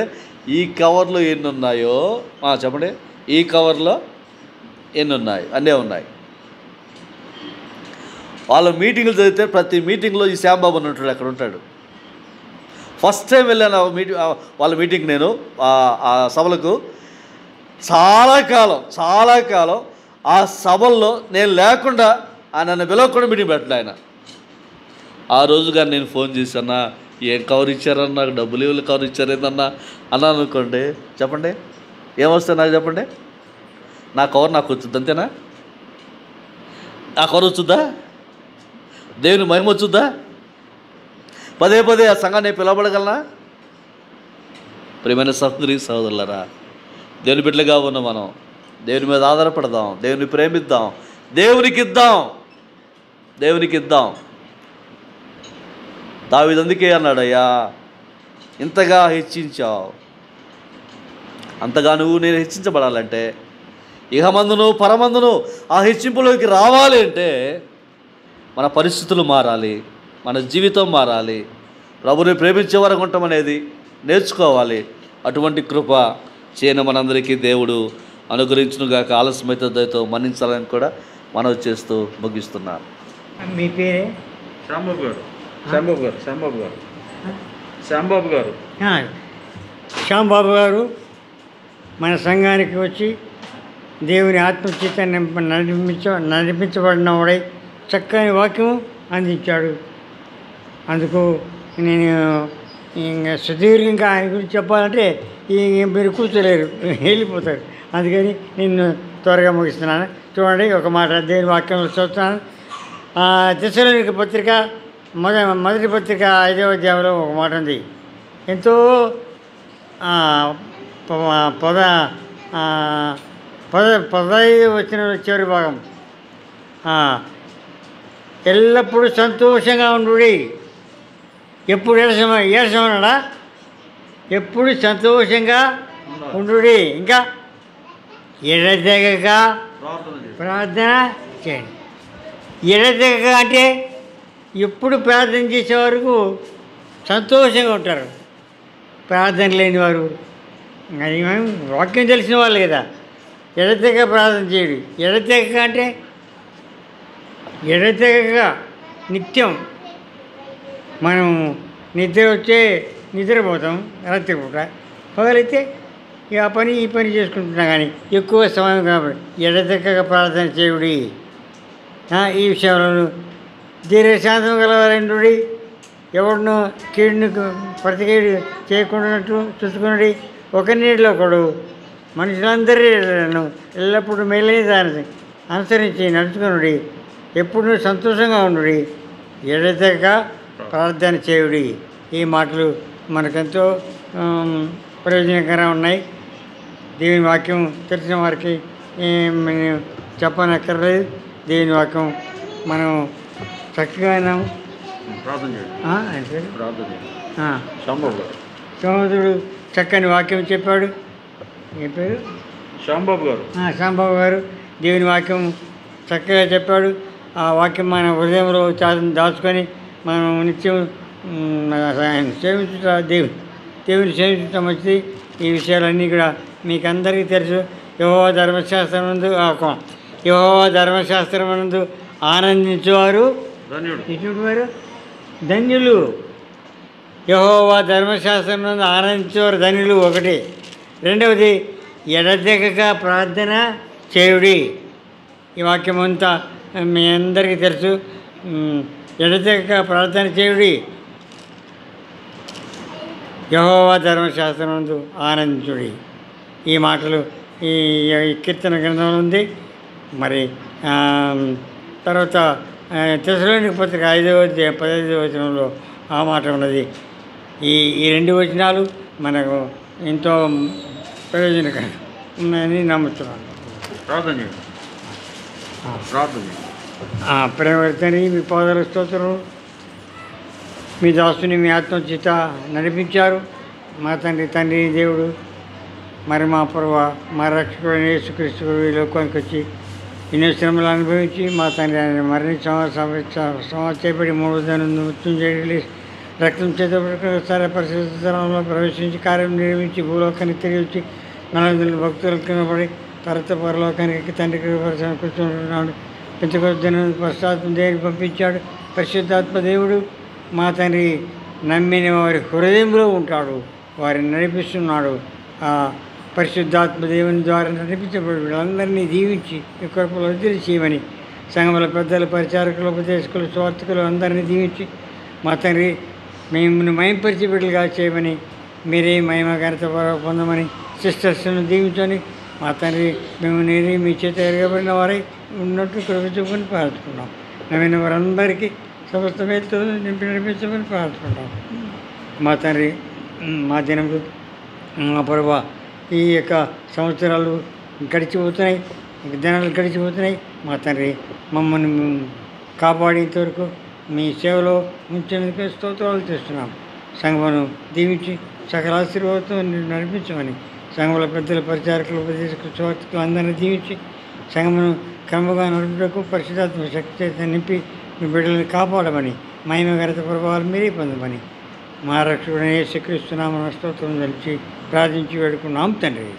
ఈ కవర్లో ఎన్ని ఉన్నాయో చెప్పండి, ఈ కవర్లో ఎన్ని ఉన్నాయి? అన్నీ ఉన్నాయి. వాళ్ళ మీటింగ్లు చదివితే ప్రతి మీటింగ్లో ఈ శ్యాంబాబు అని ఉంటాడు, అక్కడ ఉంటాడు. ఫస్ట్ టైం వెళ్ళాను వాళ్ళ మీటింగ్ నేను ఆ సభలకు. చాలా కాలం ఆ సభల్లో నేను లేకుండా నన్ను పిలవకుండా మీటింగ్ పెట్టాడు ఆయన. ఆ రోజు కానీ నేను ఫోన్ చేశానా, ఏం కవర్ ఇచ్చారన్నా, నాకు డబ్బులు ఇవ్వలు కవర్ ఇచ్చారేందన్నా అన్నాను అనుకోండి. చెప్పండి ఏమొస్తుంది నాకు? చెప్పండి, నా కవర్ నాకు వచ్చుద్ది అంతేనా? ఆ కవర్ వచ్చుద్దా? దేవుని మహిమ వచ్చుద్దా? పదే ఆ సంఘాన్ని పిలవబడగలనా? ప్రియమైన సహోదరి సహోదరులారా, దేవుని బిడ్డలుగా ఉన్న మనం దేవుని మీద ఆధారపడదాం, దేవుని ప్రేమిద్దాం, దేవునికి ఇద్దాం. దావీదు అందుకే అన్నాడయ్యా, ఇంతగా హెచ్చించావు, అంతగా నేను హెచ్చించబడాలంటే, ఇహమందును పరమందును ఆ హెచ్చింపులోకి రావాలి అంటే మన పరిస్థితులు మారాలి, మన జీవితం మారాలి, ప్రభుని ప్రేమించే వరకు ఉంటాం అనేది నేర్చుకోవాలి. అటువంటి కృప చేయని మనందరికీ దేవుడు అనుగ్రహించునుగాక. ఆలస్యమైతే దయతో మన్నించాలని కూడా మనవి చేస్తూ ముగిస్తున్నాను. మీ పేరే? శ్యాంబాబు గారు మన సంఘానికి వచ్చి దేవుని ఆత్మచేత నడిపించబడినవాడై చక్కని వాక్యం అందించాడు. అందుకు నేను ఇంకా సుదీర్ఘంగా ఆయన గురించి చెప్పాలంటే మీరు కూర్చోలేరు, వెళ్ళిపోతారు. అందుకని నేను త్వరగా ముగిస్తున్నాను. చూడండి, ఒక మాట దేవుని వాక్యంలో చూస్తున్నాను. తెస్సలోనికీ పత్రిక మొదటి పత్రిక 5వ అధ్యాయంలో ఒక మాట ఉంది. ఎంతో 15 వచ్చిన చివరి భాగం, ఎల్లప్పుడూ సంతోషంగా ఉండు. ఎప్పుడు ఏడ్చమన్నాడా? ఎప్పుడు సంతోషంగా ఉండు. ఇంకా ఎడతెగక ప్రార్థన చేయండి. ఎడతెగక అంటే ఎప్పుడు ప్రార్థన చేసే వరకు సంతోషంగా ఉంటారు. ప్రార్థన లేని వారు, అది వాక్యం తెలిసిన వాళ్ళు కదా, ఎడతెగక ప్రార్థన చేయడు. ఎడతెగక అంటే ఎడతెగక నిత్యం మనం నిద్ర వచ్చే నిద్రపోతాం రాత్రిపూట, పగలైతే ఇక ఆ పని ఈ పని చేసుకుంటున్నా కానీ ఎక్కువ సమయం కాబట్టి ఎడతెక్కగా ప్రార్థన చేయుడి. ఈ విషయంలో దీర్ఘశాంతం గలవారండు, ఎవడును కీడును ప్రతికీడు చేయకుండానట్టు చూసుకున్నది. ఒక నీటిలో ఒకడు మనుషులందరిను ఎల్లప్పుడూ మేలైన దాన్ని అనుసరించి నడుచుకునుడి. ఎప్పుడు సంతోషంగా ఉండుడి, ఎడతెగక ప్రార్థన చేయుడి. ఈ మాటలు మనకెంతో ప్రయోజనకరంగా ఉన్నాయి. దేవుని వాక్యం తెలిసిన వారికి చెప్పనక్కర్లేదు. దేవుని వాక్యం మనం చక్కగా విన్నాము. సహోదరుడు చక్కని వాక్యం చెప్పాడు. ఏ పేరు? శాంబాబు గారు దేవుని వాక్యం చక్కగా చెప్పాడు. ఆ వాక్యం మన హృదయంలో దాచుకొని మనం నిత్యం సేవించుట దేవుని సేవించడం మంచిది. ఈ విషయాలన్నీ కూడా మీకు అందరికీ తెలుసు. యెహోవా ధర్మశాస్త్రమునందు ఆనందించేవారు ధన్యులు. యెహోవా ధర్మశాస్త్రమునందు ఆనందించేవారు ధన్యులు ఒకటి. రెండవది, ఎడతెగక ప్రార్థన చేయుడి. ఈ వాక్యం అంతా మీ అందరికీ తెలుసు. ఎడతెగక ప్రార్థన చేయుడి, యెహోవా ధర్మశాస్త్రమునందు ఆనందించుడి. ఈ మాటలు ఈ కీర్తన గ్రంథంలో ఉంది. మరి తర్వాత తెస్సలోనికీ పత్రిక 5వ అధ్యాయం 15వ వచనంలో ఆ మాట ఉన్నది. ఈ రెండు వచనాలు మనకు ఎంతో ప్రయోజనకరం ఉన్నాయని నమ్ముతున్నాను. ప్రేమవర్తని మీ పాదాల స్తోత్రం. మీ దాసుని మీ ఆత్మచేత నడిపించారు. మా తండ్రి దేవుడు, మరి మా ప్రభు, మా రక్షకుడైన యేసుక్రీస్తు ఈ లోకానికి వచ్చి ఎన్నో శ్రమలు అనుభవించి మా తండ్రి ఆయన మరణించి చేపడి 3వ దినం మృత్యుంజయుడి రక్తం చేత పరిశుద్ధంలో ప్రవేశించి కార్యం నిర్మించి భూలోకానికి తిరిగి వచ్చి 40 భక్తుల కింద పడి తర్వాత పరలోకానికి తండ్రి కూర్చుంటున్నాడు. పెంచుకొచ్చి దినం పరిశుద్ధాత్మ దేవుని పంపించాడు. పరిశుద్ధాత్మ దేవుడు మా తండ్రి నమ్మిన వారి హృదయంలో ఉంటాడు, వారిని నడిపిస్తున్నాడు. ఆ పరిశుద్ధాత్మ దేవుని ద్వారా నడిపించబడి వీళ్ళందరినీ దీవించి ఈ కృపలో వదిలి చేయమని సంఘముల పెద్దలు, పరిచారకులు, ఉపదేశకులు, స్వార్థకులు అందరినీ దీవించి మా తండ్రి మేము మయంపరిచి బిడ్డలుగా చేయమని, మీరే మహిమ ఘనత పొందమని సిస్టర్స్ను దీవించని మా తండ్రి మేము నేనే మీ చేత ఎరగబడిన వారై ఉన్నట్టు కృప చూపుకొని ప్రార్థిస్తున్నాం. నమ్మిన వారందరికీ సమస్త మేలుతో నింపి నడిపించమని ప్రార్థిస్తున్నాం. మా తండ్రి మా దినములు మా ప్రభా ఈ యొక్క సంవత్సరాలు గడిచిపోతున్నాయి, దినాలు గడిచిపోతున్నాయి. మా తండ్రి మమ్మల్ని కాపాడేంత వరకు మీ సేవలో ఉంచేందుకు స్తోత్రాలు చేస్తున్నాం. సంఘమును దీవించి సకల ఆశీర్వాదంతో నడిపించమని సంఘముల పెద్దల, పరిచారకులు, ఉపదేశకులు, స్వార్థకులు అందరినీ దీవించి సంఘమును క్రమంగా నడుపుటకు పరిశుద్ధాత్మ శక్తి చేత నింపి మీ బిడ్డలను కాపాడమని మహిమ ఘనత ప్రభావాలు మీరే పొందమని మా రక్షకుడైన యేసుక్రీస్తు నామమున స్తోత్రం తెలిసి ప్రార్థించి వేడుకున్నాం తండ్రి.